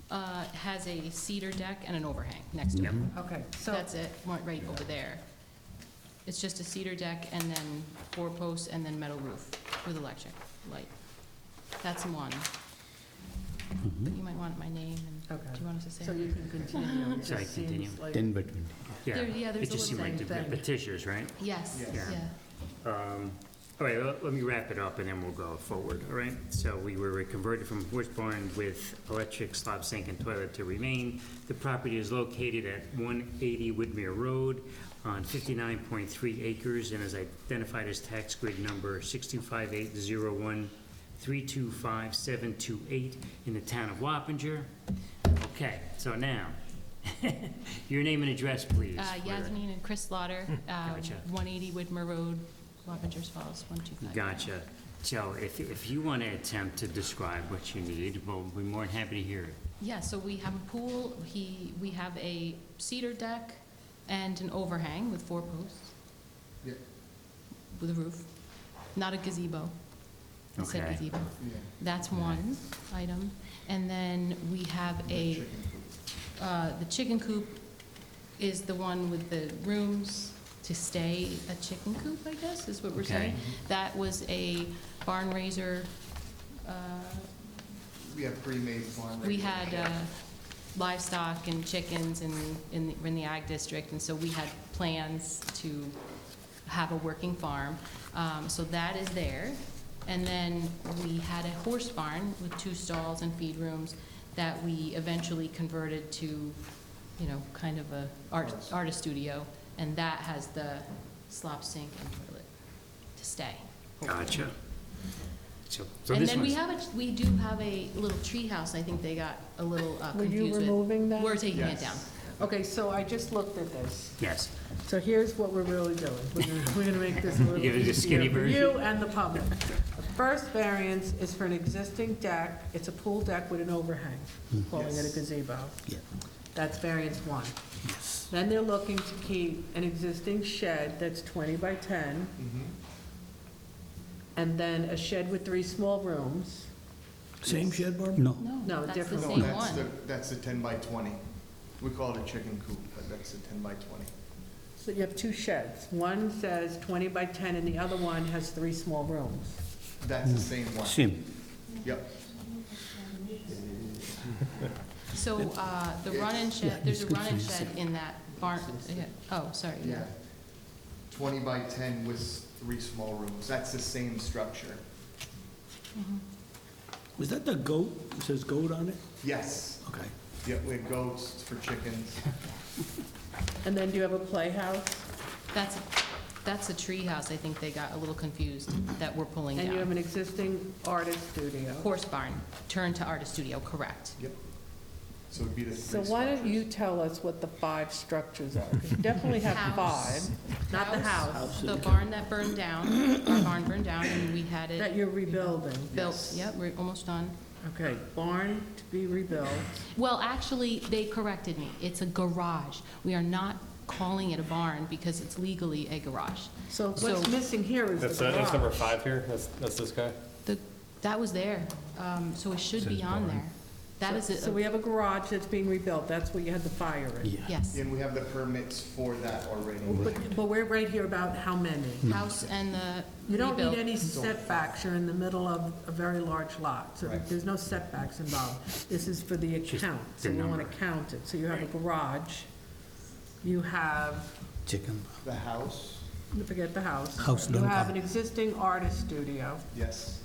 has a cedar deck and an overhang next to it. Okay, so, That's it, right over there. It's just a cedar deck and then 4 posts and then metal roof with electric light. That's one. But you might want my name and, okay. do you want us to say? So you can continue. It Sorry, just continue. seems like- 10 by 20. There- yeah, there's It just a seemed little like thing. the petitioners, right? Yes, Yeah. yeah. All right, let me wrap it up and then we'll go forward, all right? So we were converted from horse barn with electric slop sink and toilet to remain. The property is located at 180 Woodmere Road on 59.3 acres and is identified as tax grid number 6258013255728 in the town of Wappinger. Okay, so now, your name and address, please. Yasmin and Chris Slaughter, Gotcha. 180 Widmer Road, Wappingers Falls, 125. Gotcha. So if you want to attempt to describe what you need, we'll be more than happy to hear it. Yeah, so we have a pool, we have a cedar deck and an overhang with 4 posts. Yeah. With a roof, not a gazebo. It said Okay. gazebo. That's one item. And then we have the chicken coop is the one with the rooms to stay a chicken coop, I guess, is what we're saying. Okay. That was a barn raiser, We have pre-made farm. we had livestock and chickens in the ag district, and so we had plans to have a working farm. So that is there. And then we had a horse barn with 2 stalls and feed rooms that we eventually converted to, kind of a artist studio, and that has the slop sink and toilet to stay. Gotcha. So And this then we one's, we do have a little tree house. I think they got a little Were confused you with. removing that? We're taking it Yes. down. Okay, so I just looked at this. yes. So here's what we're really doing. We're gonna make this a little You give it a skinny easier for version? you and the public. The first variance is for an existing deck. It's a pool deck with an overhang, calling it a gazebo. Yeah. That's variance 1. Yes. Then they're looking to keep an existing shed that's 20 by 10, and then a shed with 3 small rooms. Same shed, Barb? No. No, That's the different same one. one. That's the 10 by 20. We call it a chicken coop, but that's the 10 by 20. So you have 2 sheds. One says 20 by 10, and the other one has 3 small rooms. That's the same one. Same. Yep. So the run-in shed, there's a run-in shed in that barn. Oh, sorry. Yeah. 20 by 10 with 3 small rooms. That's the same structure. Was that the goat? It says goat on it? Yes. Okay. Yep, we have goats for chickens. And then do you have a playhouse? That's a tree house. I think they got a little confused that we're pulling And you have down. an existing artist studio? Horse barn, turn to artist studio, correct. Yep. So it'd be the So three why don't structures. you tell us what the 5 structures are? 'Cause you definitely have House. 5, not the house, The barn that burned down, our barn burned down, and we had that it you're rebuilding. built. Yes. Yep, we're almost done. Okay, barn to be rebuilt. Well, actually, they corrected me. It's a garage. We are not calling it a barn because it's legally a garage. So what's So- missing here is the That's number garage. 5 here, that's this guy? That was there, so it should be Says on barn. there. That is So we have a garage that's being rebuilt, that's what you had the fire in. yes. And we have the permits for that already. But we're right here about how many? House and the You don't need rebuilt. any setbacks, you're in the middle of a very large lot, so Right. there's no setbacks involved. This is for the Just account, so the we want number. to count it. So you have a garage, you have, Chicken. The house, forget the house. House You don't have count. an existing artist studio, yes.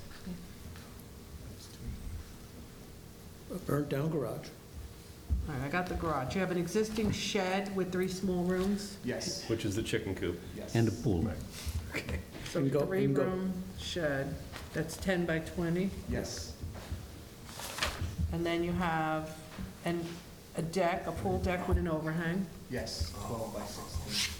A burnt down garage. all right, I got the garage. You have an existing shed with 3 small rooms, Yes, Which is the chicken coop. yes. And a pool. so And go- and go- 3-room shed, that's 10 by 20. Yes, And then you have a deck, a pool deck with an overhang. yes, 12 by 16.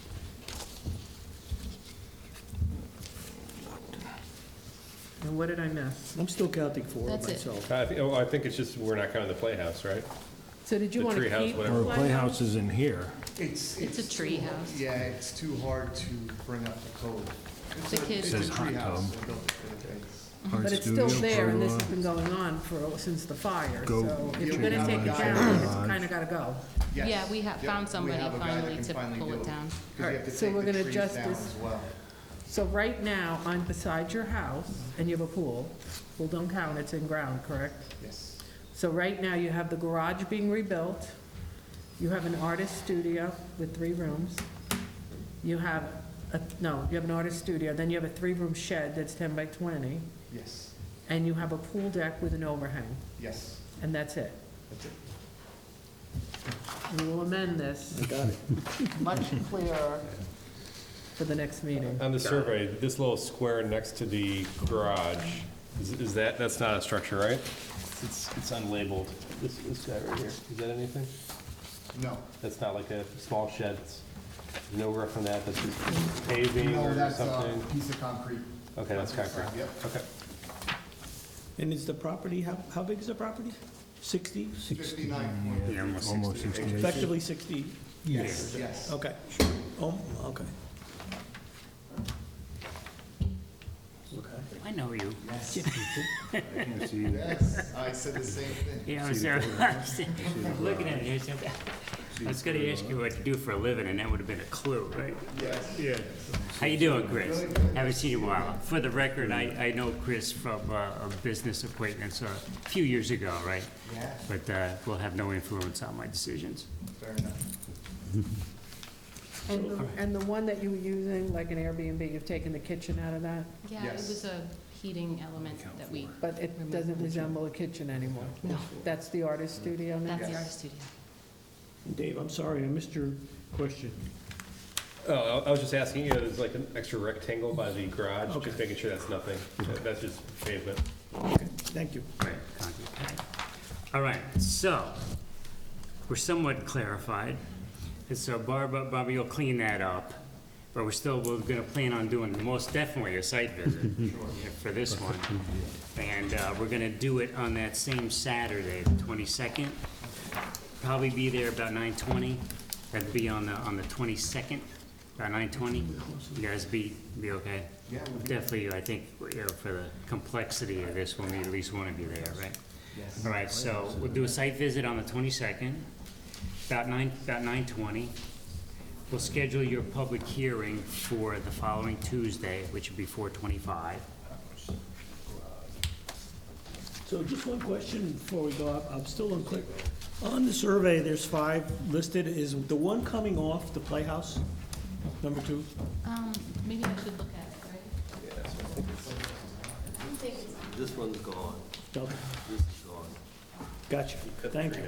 And what did I miss? I'm still counting 4 That's it. myself. I think it's just, we're not counting the playhouse, right? So did you The want to treehouse, keep? whatever. Well, the playhouse is in here. It's a tree house. Yeah, it's too hard to bring up the code. It's The a- kids- It's a Says hot tree house. tub. They built it for the kids. Art But it's still studio, there, and this pergola. has been going on since the fire, Go so if you're chicken gonna take it garage. down, it's Garage. kinda gotta go. Yes. Yeah, we have Yep, found we somebody have a guy that finally can to finally pull do it down. 'Cause you have to So take we're the gonna trees adjust down this. as well. So right now, I'm beside your house, and you have a pool. Pool don't count, it's in ground, correct? Yes, So right now, you have the garage being rebuilt, you have an artist studio with 3 rooms, you have, you have an artist studio, then you have a 3-room shed that's 10 by 20, yes, and you have a pool deck with an overhang, yes, and that's it. that's it. We will amend this I got it. much clearer for the next meeting. On the survey, this little square next to the garage, is that's not a structure, right? It's unlabeled. This guy right here, is that anything? No, That's not like a small shed, there's no roof on that, that's just paving no, or that's a something? piece of concrete. Okay, that's concrete. Yep. Okay. And is the property, how big is the property? 60? 59. Yeah, almost Almost 60. 60 acres. Effectively 60? Yes, yes. Okay. Oh, okay. I know you. Yes, I can see yes, I said the same thing. Yeah, I was there, I'm looking at it, I was gonna ask you what you do for a living, and that would have been a clue, right? Yes. Yeah. How you doing, Chris? Haven't seen you in a while. For the record, I know Chris from a business acquaintance a few years ago, right? Yeah, But will have no influence on my decisions. fair enough. And the one that you were using, like an Airbnb, you've taken the kitchen out of that, Yeah, it Yes. was a heating element that we, but it doesn't resemble a kitchen anymore? no, That's the artist studio now? that's the Yes. artist studio. Dave, I'm sorry, I missed your question. Oh, I was just asking, you know, there's like an extra rectangle by the garage, Okay. just making sure that's nothing. That's just pavement. Okay, thank you. Right. Concrete. All right, so, we're somewhat clarified. And so Barbara, you'll clean that up, but we're gonna plan on doing most definitely a site visit for this one. And we're gonna do it on that same Saturday, the 22nd. Probably be there about 9:20. That'd be on the 22nd, about 9:20. You guys be okay? Yeah, we'll be- Definitely, I think, you know, for the complexity of this, we'll need at least one of you there, right? Yes. All right, so we'll do a site visit on the 22nd, about 9:20. We'll schedule your public hearing for the following Tuesday, which would be 4/25. So just one question before we go up, I'm still unclear. On the survey, there's 5 listed, is the one coming off the Playhouse, number 2? Maybe I should look at it, right? This one's gone. Double. This is gone. Gotcha, thank you.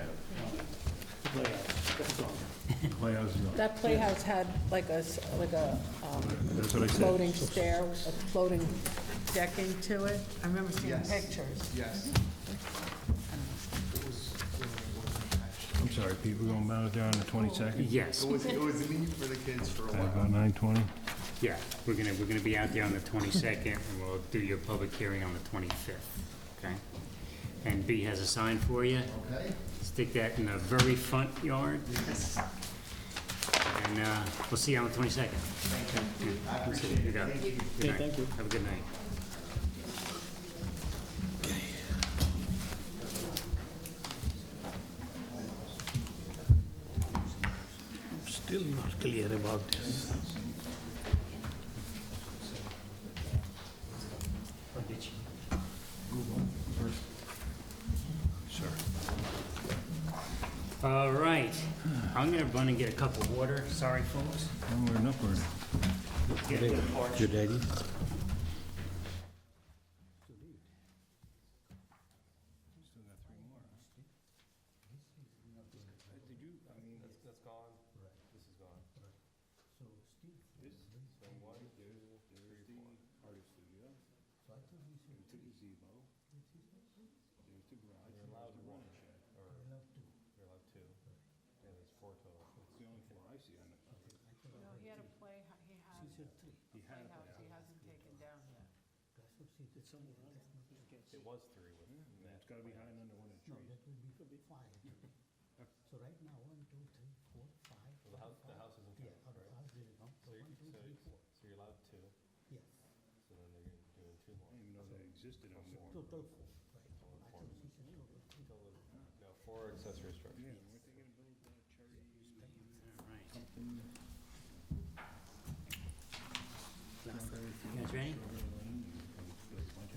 Playhouse is not. That playhouse had like a That's what I said. floating stair, a floating decking to it. I remember seeing Yes. pictures. Yes. I'm sorry, Pete, we're going to mount it there on the 22nd? Yes, It was neat for the kids for a At about while. 9:20? yeah, we're gonna be out there on the 22nd, and we'll do your public hearing on the 25th, okay? And B has a sign for you. Okay? Stick that in the very front yard, Yes. and we'll see you on the 22nd. Thank you. I appreciate You it. got it. Thank you. Good Okay, night. thank you. Have a good night. Still not clear about this. All right, I'm gonna run and get a cup of water. Sorry, folks. Onward and upward. Get You ready? That's gone. This is gone. You're allowed one, or you're allowed two. Yeah, there's four total. It's the only four I see on it. No, he had a playhouse, he had playhouse he hasn't taken down yet. It was three with Yeah, it's gotta be high and under one of the trees. will be fine. So right now, 1, 2, 3, 4, 5. Well, the house isn't Yeah, counted, right? house didn't come, so 1, 2, 3, 4. So you're allowed two, Yes, so then they're doing two more. I didn't even know that existed anymore. total 4, right. I thought he said total 3. No, four accessory structures. Yeah, weren't they gonna build Cherry? All right. You guys ready?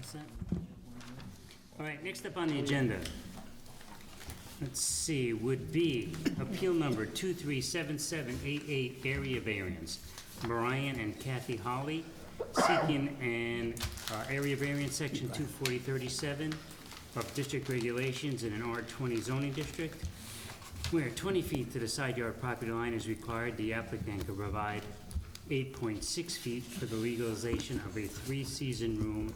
What's that? All right, next up on the agenda, let's see, would be appeal number 237788, area variance. Brian and Kathy Holly seeking an area variance, section 24037 of district regulations in an R20 zoning district, where 20 feet to the side yard property line is required. The applicant can provide 8.6 feet for the legalization of a three-season room,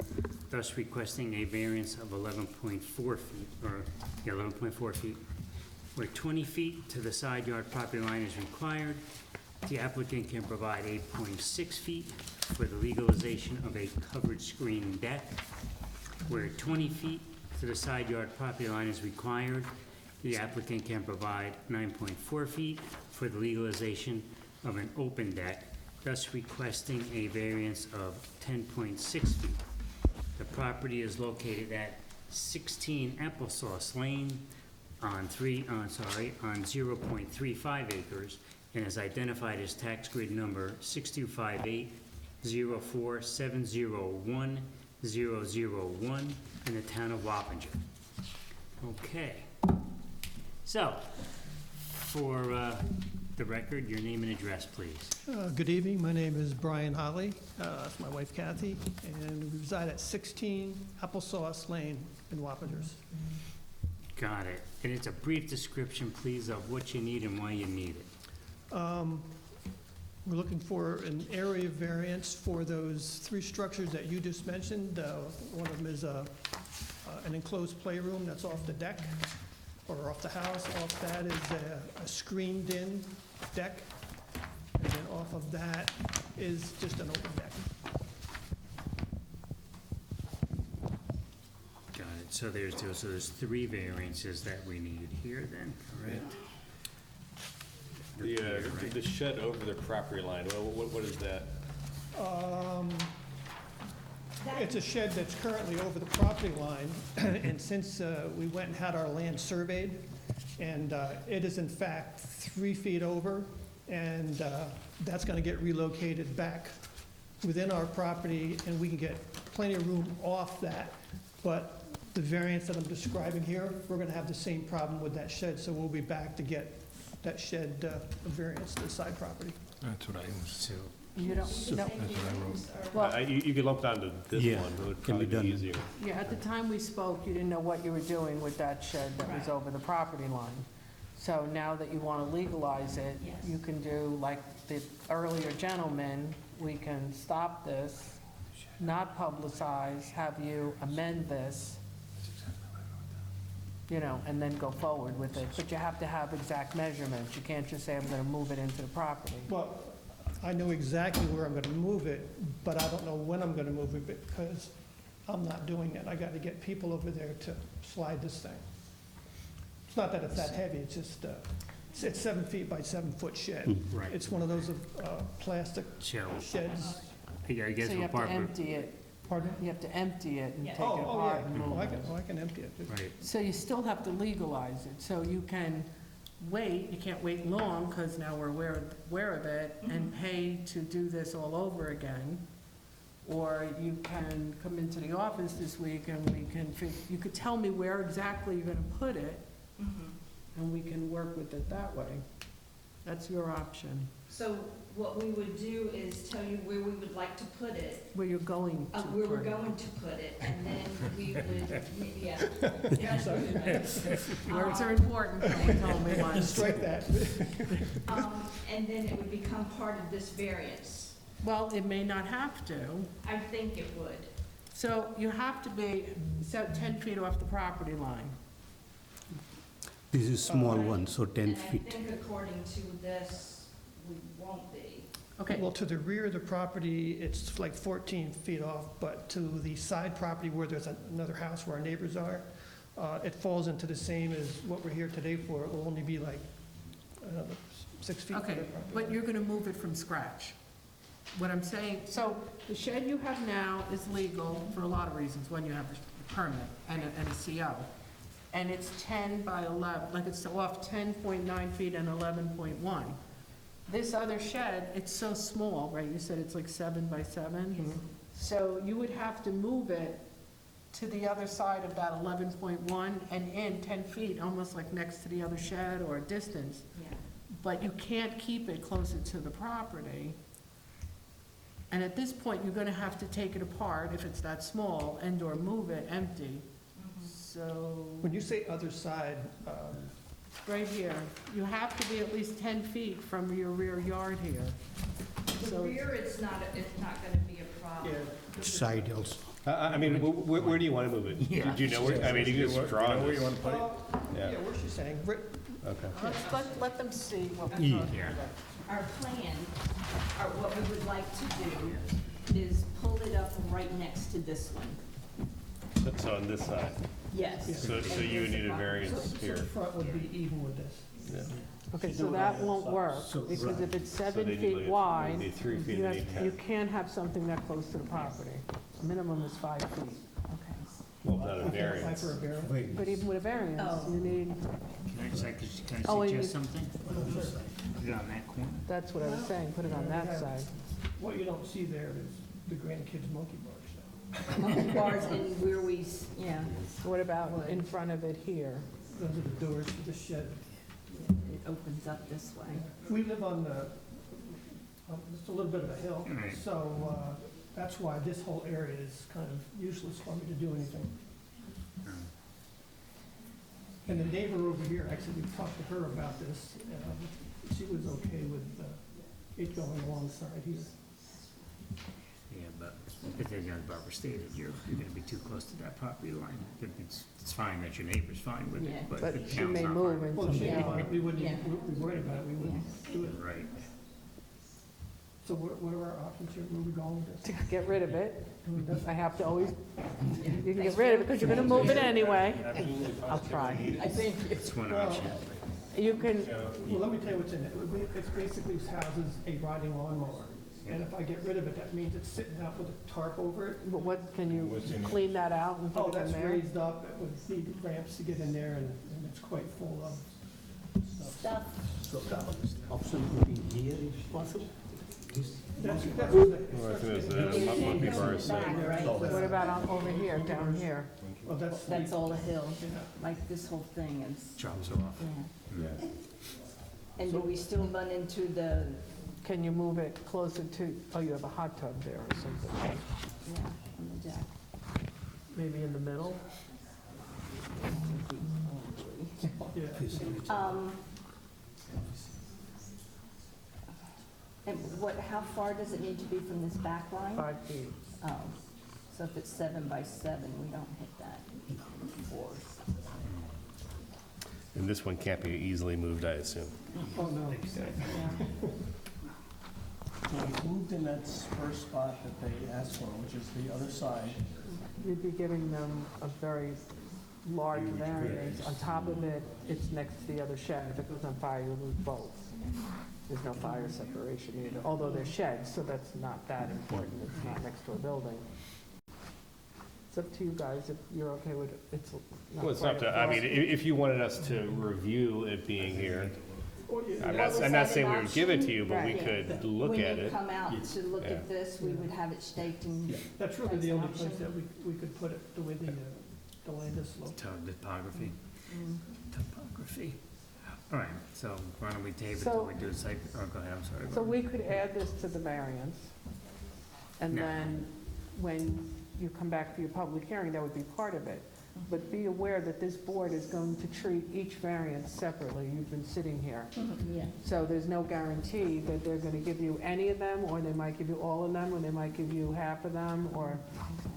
thus requesting a variance of 11.4 feet, or, yeah, 11.4 feet. Where 20 feet to the side yard property line is required, the applicant can provide 8.6 feet for the legalization of a covered screen deck. Where 20 feet to the side yard property line is required, the applicant can provide 9.4 feet for the legalization of an open deck, thus requesting a variance of 10.6 feet. The property is located at 16 Applesauce Lane on 0.35 acres and is identified as tax grid number 6258-04701001 in the town of Wappinger. Okay. So, for the record, your name and address, please. Good evening, my name is Brian Holly, that's my wife Kathy, and we reside at 16 Applesauce Lane in Wappingers. Got it. And it's a brief description, please, of what you need and why you need it. We're looking for an area variance for those three structures that you just mentioned. One of them is an enclosed playroom that's off the deck, or off the house. Off that is a screened-in deck, and then off of that is just an open deck. Got it. So there's three variances that we need here then, correct? The shed over the property line, what is that? It's a shed that's currently over the property line, and since we went and had our land surveyed, and it is in fact 3 feet over, and that's going to get relocated back within our property, and we can get plenty of room off that. But the variance that I'm describing here, we're going to have the same problem with that shed, so we'll be back to get that shed variance to the side property. That's what I was. So You don't, no. That's what I wrote. Well, You could lump it onto this Yeah, one, it would can be probably be done. easier. yeah, at the time we spoke, you didn't know what you were doing with that shed that was over the property line. So now that you want to legalize it, Yes. you can do like the earlier gentleman, we can stop this, not publicize, have you amend this, you know, and then go forward with it. But you have to have exact measurements. You can't just say, I'm going to move it into the property. Well, I know exactly where I'm gonna move it, but I don't know when I'm gonna move it because I'm not doing it. I gotta get people over there to slide this thing. It's not that it's that heavy, it's just, it's 7 feet by 7 foot shed. Right. It's one of those plastic Cheryl, sheds. I guess So you what have to Barbara, empty it. Pardon? You have to empty it and take it Oh, apart yeah. and Oh, move I it. can empty it. right, So you still have to legalize it, so you can wait, you can't wait long, because now we're aware of it, and pay to do this all over again. Or you can come into the office this week and we can, you could tell me where exactly you're gonna put it, and we can work with it that way. That's your option, So what we would do is tell you where we would like to put it, where you're going to where we're put it. going to put it, and then we would, Words are important, they told me once. Strike that. and then it would become part of this variance. Well, it may not have to. I think it would. So you have to be 10 feet off the property line. This is small one, so 10 And I feet. think according to this, we won't be. Okay, Well, to the rear of the property, it's like 14 feet off, but to the side property where there's another house where our neighbors are, it falls into the same as what we're here today for. It will only be like, another 6 feet. from okay, the property but line. you're gonna move it from scratch. What I'm saying, so the shed you have now is legal for a lot of reasons. One, you have a permit and a CO. And it's 10 by 11, like it's off 10.9 feet and 11.1. This other shed, it's so small, right? You said it's like 7 by 7? So you would have to move it to the other side of that 11.1 and in 10 feet, almost like next to the other shed or a distance. Yeah. But you can't keep it closer to the property. And at this point, you're gonna have to take it apart if it's that small and/or move it empty. So, When you say other side, right here, you have to be at least 10 feet from your rear yard here. The So, rear, it's not gonna be a problem. Side also. I mean, where do you want to move it? Do you know where, I mean, you can just draw where this. you want to put it? yeah, where's she saying? Okay. let them see what we're talking yeah. about. Our plan, or what we would like to do, is pull it up right next to this one. So on this side, Yes. so you would need a variance So here. the front would be even with this. Yeah. Okay, so that won't work, because if it's So 7 they need feet like- wide, they need 3 feet, you they have- need 10. you can't have something that close to the property. Minimum is 5 feet. Well, not a Apply variance. for a variance. But even with a variance, Oh. you need, Can Oh, I and you- suggest something? Put it on that corner. that's what I was saying, put it on that side. What you don't see there is the grandkids' monkey bars. Monkey bars and where we, yeah, What about in front of it here? Those are the doors to the shed. it opens up this way. We live on just a little bit of a hill, Right. so that's why this whole area is kind of useless for me to do anything. And the neighbor over here, actually, we talked to her about this, she was okay with it going alongside here. Yeah, but then as Barbara stated, you're gonna be too close to that property line. It's fine that your neighbor's fine with Yeah. it, but But the she town's may not move fine. Well, into she, the, we wouldn't Yeah. be worried about it, we wouldn't do it. Right. So what are our options here, where are we going with to this? get rid of it. I have to always, you can get rid of it, because you're gonna move it anyway. I'll try. I think It's one Well, option. You can, Well, let me tell you what's in it. It basically houses a riding lawnmower. And if I get rid of it, that means it's sitting out with a tarp over it. but what, can you clean that out and Oh, put it in that's there? raised up, it would need ramps to get in there, and it's quite full of stuff. So the option would be here if possible. That's what Well, I was gonna say, monkey bars, What about over here, down here? Well, that's. that's all a hill, Yeah. like this whole thing is, Drops off. yeah. And do we still run into the Can you move it closer to, oh, you have a hot tub there or something, right? Yeah, on the deck. Maybe in the middle? And how far does it need to be from this back line? 5 feet. Oh, so if it's 7 by 7, we don't hit that. Or, And this one can't be easily moved, I assume. Oh, no. yeah. We moved in that first spot that they asked for, which is the other side. You'd be giving them a very large variance. On top of it, it's next to the other shed. If it goes on fire, you lose both. There's no fire separation either, although they're sheds, so that's not that important. It's not next to a building. It's up to you guys if you're okay with it. It's not Well, it's quite not to, across. I mean, if you wanted us to review it being here, I'm Was not that saying an we would give it to option? you, but we Right. could look at When you it. come out to look Yeah. at this, we would have it staked and. That's really That's the an only option. place that we could put it, the way the land is sloped. Topography. Mm. Topography. All right, so why don't we table it till So- we do a site, oh, go ahead, I'm sorry. So we could add this to the variance, and No. then when you come back for your public hearing, that would be part of it. But be aware that this board is going to treat each variance separately. You've been sitting here. Yeah. So there's no guarantee that they're going to give you any of them, or they might give you all of them, or they might give you half of them, or,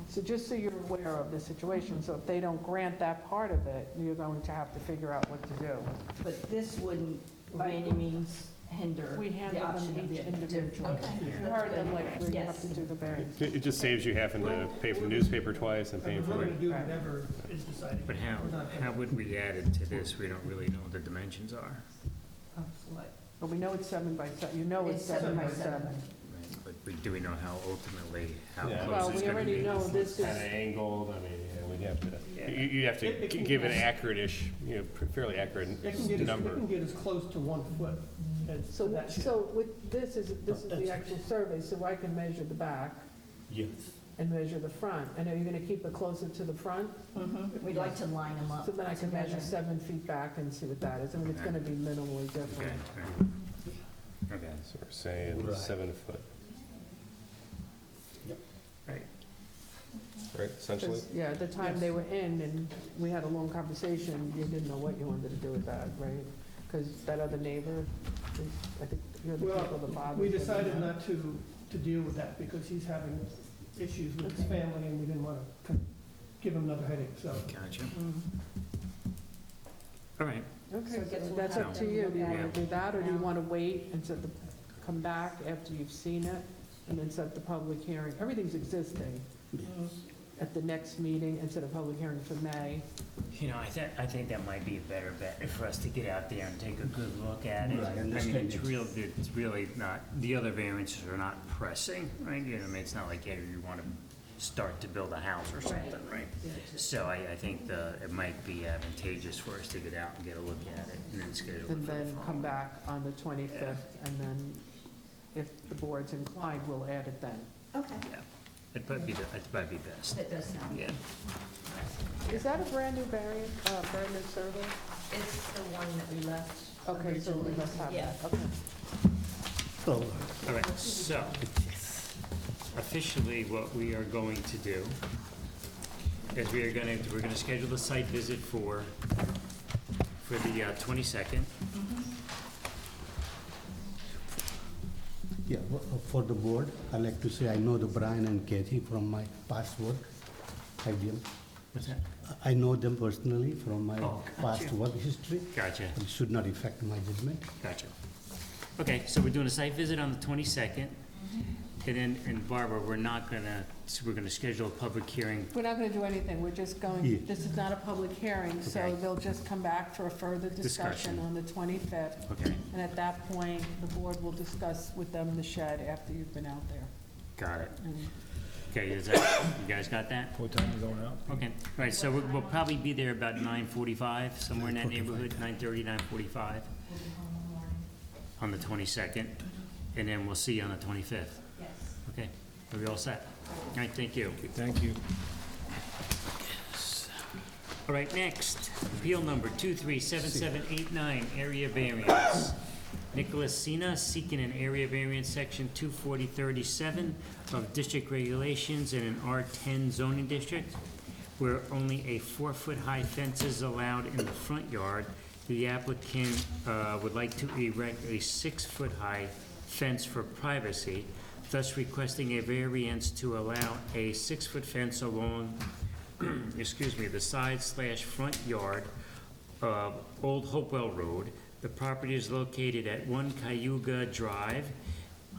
so just so you're aware of the situation. So if they don't grant that part of it, you're going to have to figure out what to do. But this wouldn't by any means hinder We the handle option them of each the. individually. Okay. You that's heard them good. like where you have Yes. to do the variance. It just saves you having to pay for the newspaper twice and paying We're for going it. to do whatever is decided. But how would we add it to this? We don't really know what the dimensions are. But we know it's 7 by 7, you know it's 7 by 7. But do we know how ultimately, how Yeah. close Well, it's we gonna already be? know this is, Kind of angled, I mean, yeah, we'd have Yeah. to, you have to It can give an be- accurate-ish, fairly accurate It can get number. as close to 1 foot as so, that should. so with, this is the actual survey, so I can measure the back Yes. and measure the front. And are you gonna keep it closer to the front? Mhm. We'd like to line them up. So then I can measure together. 7 feet back and see what that is. I mean, it's gonna be minimally Okay, different. okay. So we're saying Right. 7 foot, Right. right, essentially? 'Cause, yeah, at the time they were in and we had a long conversation, you didn't know what you wanted to do with that, right? Because that other neighbor, I think you're the people that Well, bothered. we him. decided not to deal with that because he's having issues with his family and we didn't want to give him another headache, so. Gotcha. Mhm. All right. Okay, So I guess so we'll that's have up to to you. look Do you at want it to do that, or do you now. want to wait and set the, come back after you've seen it, and then set the public hearing? Everything's existing Mhm. at the next meeting, and set a public hearing for May. You know, I think that might be a better bet for us to get out there and take a good look at it. Right, I I mean, understand it's really not, the other variances are not pressing, right? You know, I mean, it's not like you want to start to build a house or something, right? So I think it might be advantageous for us to get out and get a look at it, and then schedule it for And the then fall. come back on the 25th, and then if the board's inclined, we'll add it then. Okay. Yeah, it'd probably be best. That does sound good. Yeah. Is that a brand-new variant, brand-new survey? It's the one that we left Okay, so we originally. must have Yeah. that, okay. So, All right, so officially, what we are going to do is we're gonna schedule the site visit for the 22nd. yeah, for the board, I like to say I know the Brian and Kathy from my past work, IBM. What's that? I know them personally from my Oh, past gotcha. work history. Gotcha, It should not affect my judgment. gotcha. Okay, so we're doing a site visit on the 22nd, and then, and Barbara, we're gonna schedule a public hearing. We're not going to do anything, we're just Yeah. going, this is not a public hearing, so Okay. they'll just come back for a further discussion Discussion. on the 25th. Okay, And at that point, the board will discuss with them the shed after you've been out there. got it. And Okay, you guys got that? What time are you going out? Okay, all right, so we'll probably be there about 9:45, somewhere in that 9:45. neighborhood, 9:30, 9:45, on the 22nd, and then we'll see you on the 25th. Yes. Okay, are we all set? All right, thank you. Thank you. All right, next, appeal number 237789, area variance. Nicholas Sina, seeking an area variance, section 24037 of district regulations in an R10 zoning district, where only a 4-foot-high fence is allowed in the front yard. The applicant would like to erect a 6-foot-high fence for privacy, thus requesting a variance to allow a 6-foot fence along, the side/front yard of Old Hopewell Road. The property is located at 1 Cayuga Drive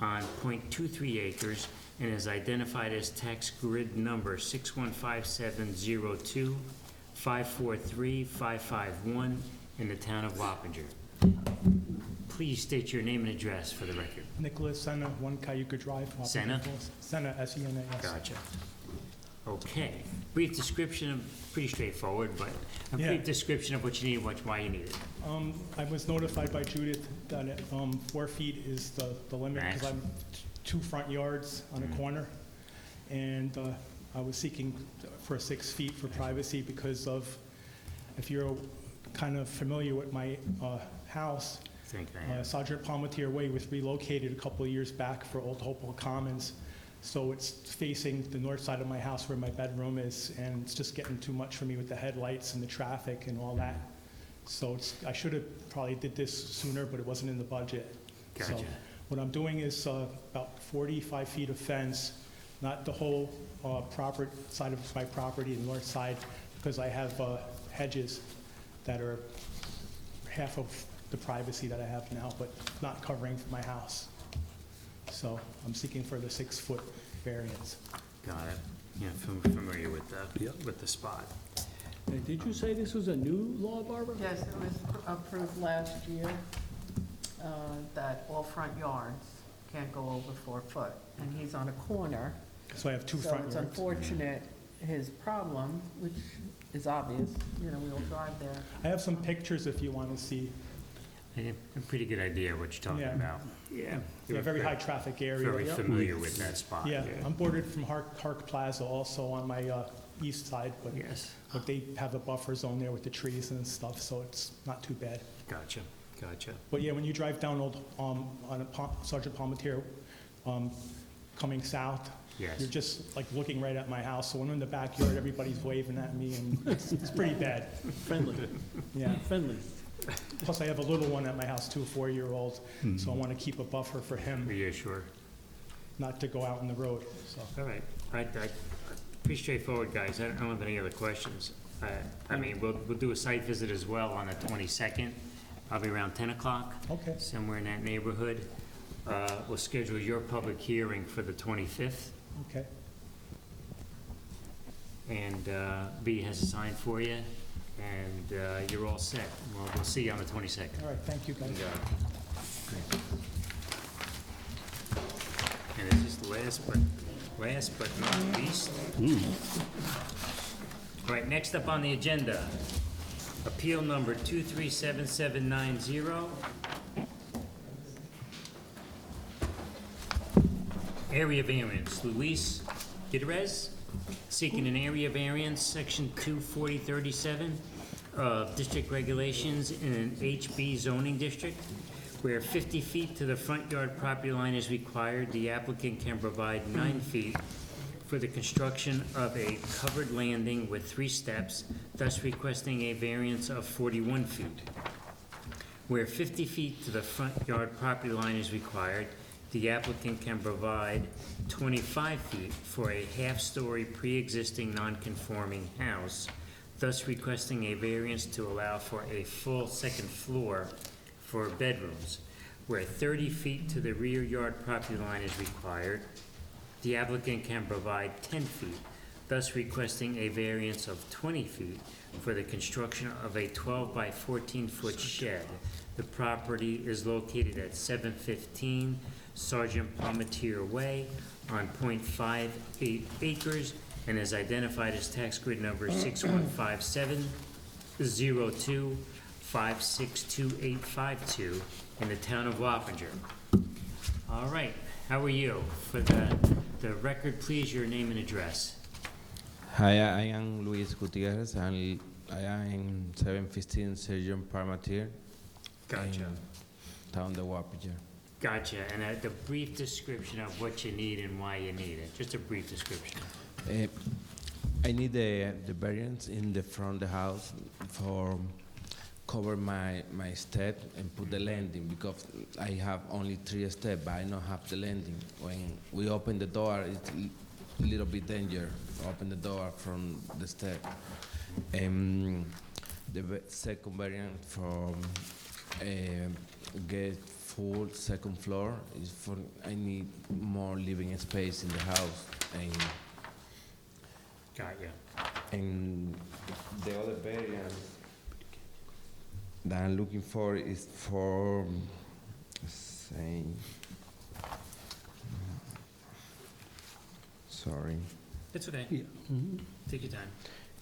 on .23 acres and is identified as tax grid number 6157025435551 in the town of Wappinger. Please state your name and address for the record. Nicholas Senna, 1 Cayuga Drive. Wappinger Senna? Falls. Senna, S-E-N-A-S. Gotcha. Okay. Brief description of, pretty straightforward, but a Yeah. brief description of what you need, why you need it. I was notified by Judith that 4 feet is the limit because Max. I'm 2 front yards on a corner. And I was seeking for 6 feet for privacy because of, if you're kind of familiar with my house, Sergeant Palmetier Way was relocated a couple of years back for Old Hopewell Commons. So it's facing the north side of my house where my bedroom is, and it's just getting too much for me with the headlights and the traffic and all that. So I should have probably did this sooner, but it wasn't in the budget. Gotcha. So what I'm doing is about 45 feet of fence, not the whole proper side of my property, the north side, because I have hedges that are half of the privacy that I have now, but not covering my house. So I'm seeking for the 6-foot variance. Got it. Yeah, familiar with the spot. Did you say this was a new law, Barbara? Yes, it was approved last year, that all front yards can't go over 4 foot. And he's on a corner. So I have 2 front yards. So it's unfortunate, his problem, which is obvious, we all drive there. I have some pictures if you want to see. I have a pretty good idea what you're talking Yeah. about. Yeah. Yeah, very high traffic area. Very familiar with that spot. Yeah, I'm bordered from Hark Plaza also on my east side, but they have a buffer zone there with the trees and stuff, so it's not too bad. Gotcha. But yeah, when you drive down on Sergeant Palmetier, coming south, you're just like looking right at my house. So when I'm in the backyard, everybody's waving at me, and it's pretty bad. Friendly. Yeah. Friendly. Plus, I have a little one at my house too, a 4-year-old, so I want to keep a buffer for him. Yeah, sure. Not to go out on the road, so. All right. Pretty straightforward, guys. I don't have any other questions. I mean, we'll do a site visit as well on the 22nd, probably around 10 o'clock. Okay. Somewhere in that neighborhood. We'll schedule your public hearing for the 25th. Okay. And B has a sign for you, and you're all set. We'll see you on the 22nd. All right, thank you, guys. And this is last but not least. All right, next up on the agenda, appeal number 237790. Area variance, Luis Gutierrez, seeking an area variance, section 24037 of district regulations in an HB zoning district, where 50 feet to the front yard property line is required. The applicant can provide 9 feet for the construction of a covered landing with 3 steps, thus requesting a variance of 41 feet. Where 50 feet to the front yard property line is required, the applicant can provide 25 feet for a half-story pre-existing non-conforming house, thus requesting a variance to allow for a full second floor for bedrooms. Where 30 feet to the rear yard property line is required, the applicant can provide 10 feet, thus requesting a variance of 20 feet for the construction of a 12 by 14-foot shed. The property is located at 715 Sergeant Palmetier Way on .58 acres and is identified as tax grid number 6157025628852 in the town of Wappinger. All right, how are you? For the record, please, your name and address. Hi, I am Luis Gutierrez. I am in 715 Sergeant Palmetier. Gotcha. town of Wappinger. Gotcha, and the brief description of what you need and why you need it, just a brief description. I need the variance in the front of the house for cover my step and put the landing, because I have only 3 steps, but I don't have the landing. When we open the door, it's a little bit dangerous to open the door from the step. The second variant for get full second floor is for I need more living space in the house, and Got ya. and the other variant that I'm looking for is for, say, sorry, It's okay. Yeah. Take your time.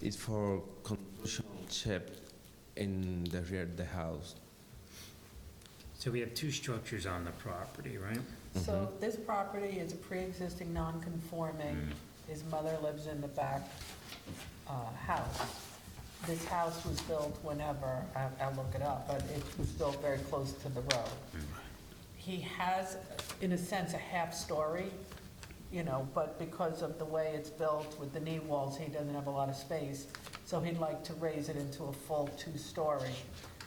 it's for construction shed in the rear of the house. So we have 2 structures on the property, right? So this property is a pre-existing non-conforming. His mother lives in the back house. This house was built whenever, I'll look it up, but it was built very close to the road. He has, in a sense, a half-story, you know, but because of the way it's built with the knee walls, he doesn't have a lot of space. So he'd like to raise it into a full 2-story.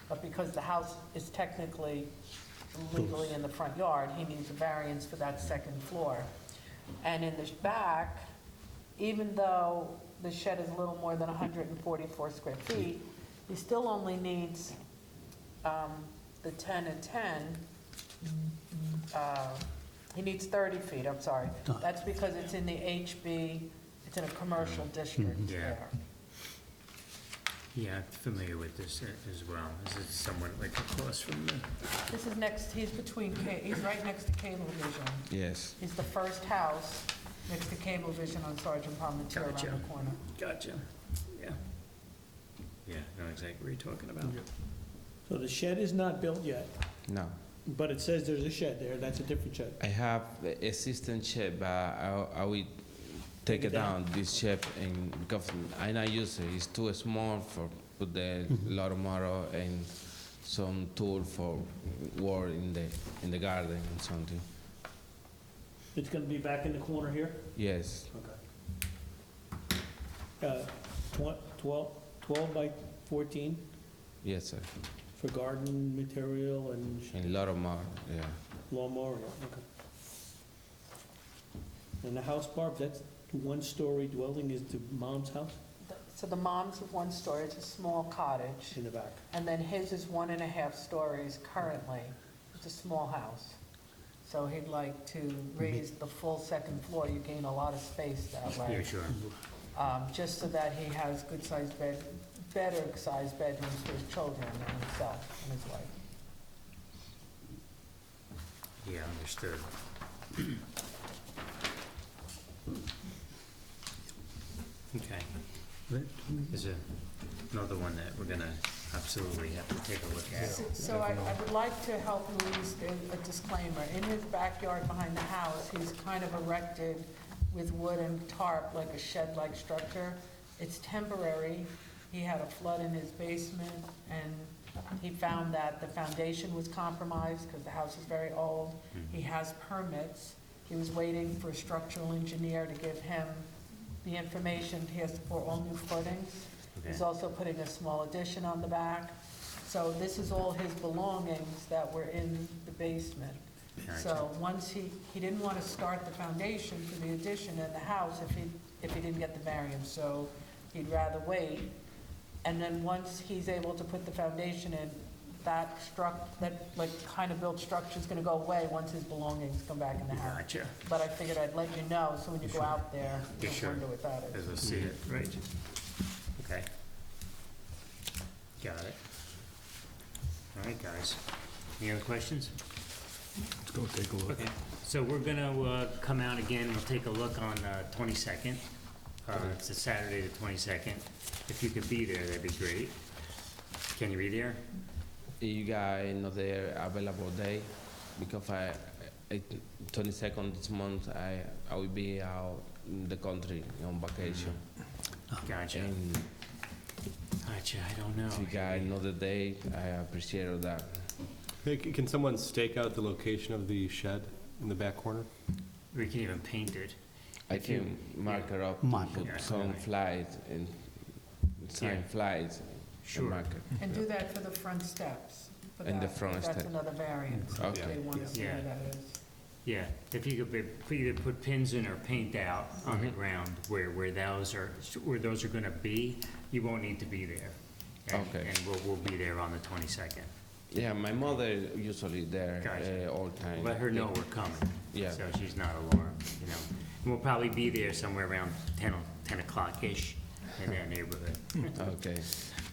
But because the house is technically legally in the front yard, he needs a variance for that second floor. And in the back, even though the shed is a little more than 144 square feet, he still only needs the 10 and 10. He needs 30 feet, I'm sorry. That's because it's in the HB, it's in a commercial district Yeah. there. Yeah, I'm familiar with this as well. This is somewhat like across from the, This is next, he's he's right next to Cablevision. Yes. He's the first house next to Cablevision on Sergeant Palmetier around Gotcha. the corner. gotcha. Yeah. Yeah, I know exactly what you're talking about. So the shed is not built yet, No, but it says there's a shed there, that's a different shed. I have the existing shed, but I will take it down, this shed, and because I not use it, it's too small for put the lot of motor and some tool for work in the garden and something. It's gonna be back in the corner here? Yes, Okay. 12 by 14 yes, sir, for garden material and and a lot of motor, yeah. lawnmower, okay. And the house, Barb, that's the 1-story dwelling is the mom's house So the mom's is 1 story, it's a small cottage. in the back? And then his is 1.5 stories currently. It's a small house. So he'd like to raise the full second floor. You gain a lot of space that way. Yeah, sure. Just so that he has good-sized better sized bedrooms for his children and himself and his wife. Yeah, understood. Okay. There's another one that we're gonna absolutely have to take a look at. So I would like to help Luis, a disclaimer. In his backyard behind the house, he's kind of erected with wood and tarp, like a shed-like structure. It's temporary. He had a flood in his basement, and he found that the foundation was compromised because the house is very old. He has permits. He was waiting for a structural engineer to give him the information. He has to pour all new footings. He's also putting a small addition on the back. So this is all his belongings that were in the basement. So once he didn't want to start the foundation for the addition in the house if he didn't get the variance, so he'd rather wait. And then once he's able to put the foundation in, that like kind of built structure's gonna go away once his belongings come back in the house. Gotcha. But I figured I'd let you know, so when you go out there, Yeah, you'll sure. wonder what that As is. I see it, right? Okay. Got it. All right, guys. Any other questions? Let's go take a look. Okay, so we're gonna come out again, we'll take a look on the 22nd. It's a Saturday, the 22nd. If you could be there, that'd be great. Can you be there? You guys know the available day, because I 22nd this month, I will be out in the country on vacation. Gotcha. And Gotcha, I don't know. if you guys know the day, I appreciate that. Hey, can someone stake out the location of the shed in the back corner? We can even paint it. I If you- can mark it up, Mark put it. some flies and sign Yeah. flies Sure. and mark it. And do that for the front steps. for And the that, front That's step. another variance, if Okay. they want to see Yeah. where that is. Yeah, if you could either put pins in or paint out on the ground where those are gonna be, you won't need to be there. And- Okay. And we'll be there on the 22nd. Yeah, my mother usually there Gotcha. all time. Let her know we're coming. Yeah. So she's not alarmed, you know. And we'll probably be there somewhere around 10 o'clock-ish in that neighborhood. Okay.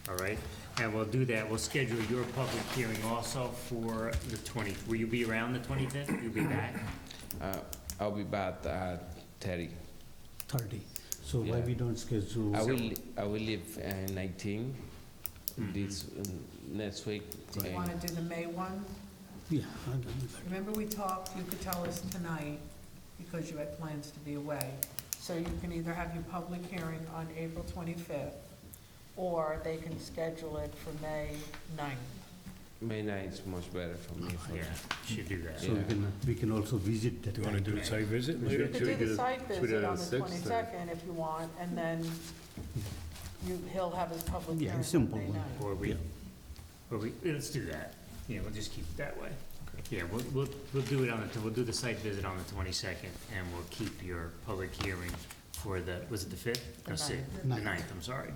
All right? And we'll do that. We'll schedule your public hearing also for the 20th. Will you be around the 25th? You'll be back? I'll be back at 30. 30. So why Yeah. we don't schedule? I will leave 19 this next week. Do you want to do the May one? Yeah, I don't know. Remember we talked, you could tell us tonight, because you had plans to be away. So you can either have your public hearing on April 25th, or they can schedule it for May 9th. May 9 is much better for me. Yeah, should do that. So we can also visit that. Do you want to do the site visit You later? could do the site should we do visit it on on the the 6th, or- 22nd if you want, and then he'll have his public Yeah, hearing on simple May one. 9th. Or we, let's do that. Yeah, we'll just keep it that way. Yeah, we'll do it we'll do the site visit on the 22nd, and we'll keep your public hearing for the, was it the 5th? No, The 9th. The 9th, I'm sorry.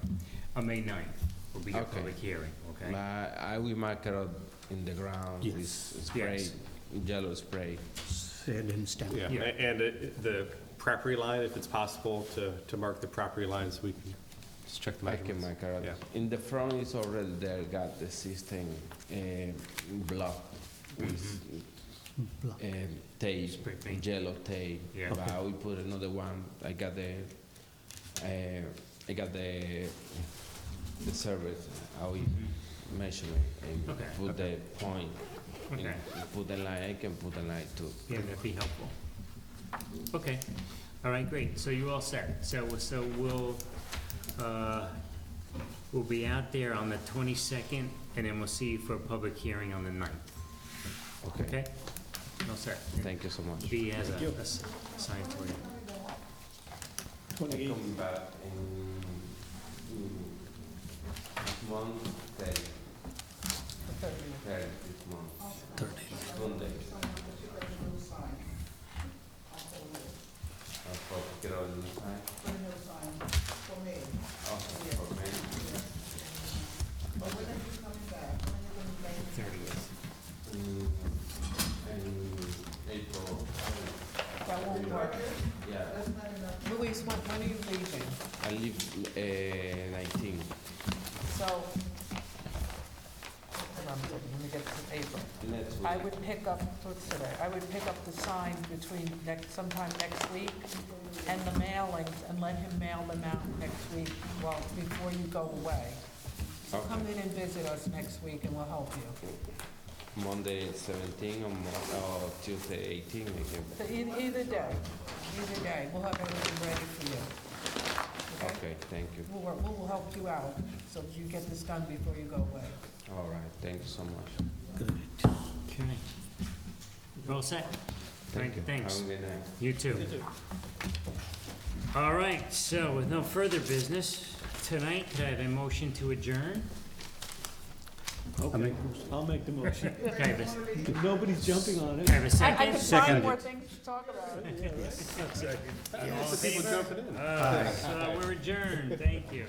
On May 9th will be your Okay. public hearing, okay? I will mark it up in the ground Yes. with spray, Yes. yellow spray. Said and stamp. Yeah, Yeah. and the property line, if it's possible to mark the property line so we can just check the I can measurements. mark it up. Yeah. In the front is already there, got the system block with Block. tape, Spray paint. yellow tape. Yeah. But I will put another one. I got the service. I will measure it and Okay. put the point. and Okay. Put the line. I can put the line too. Yeah, that'd be helpful. Okay, all right, great, so you're all set. So we'll be out there on the 22nd, and then we'll see you for a public hearing on the 9th. Okay? All set. Thank you so much. B has a sign for you. I'm coming back in this month, 30. 30 this month. 30. Monday. I'll probably get all the time. Okay, for me. 30th. In April. That won't work. Yeah, Luis, when are you leaving? I leave 19. So, hold on, let me get to April. Next week. I would pick up, what's today? I would pick up the signs sometime next week, and the mailings, and let him mail them out next week, well, before you go away. So Okay. come in and visit us next week, and we'll help you. Monday 17 or Tuesday 18. So either day, we'll have everything ready for you. Okay, thank you. We'll help you out, so you get this done before you go away. All right, thank you so much. Okay. You're all set? Thank you. Thanks. Have a good night. You too. All right, so with no further business, tonight, could I have a motion to adjourn? Okay, I'll make the motion. Could I have a- If nobody's jumping on could I have it. a second? I could find more things to talk about. All in favor? All right, so we're adjourned, thank you.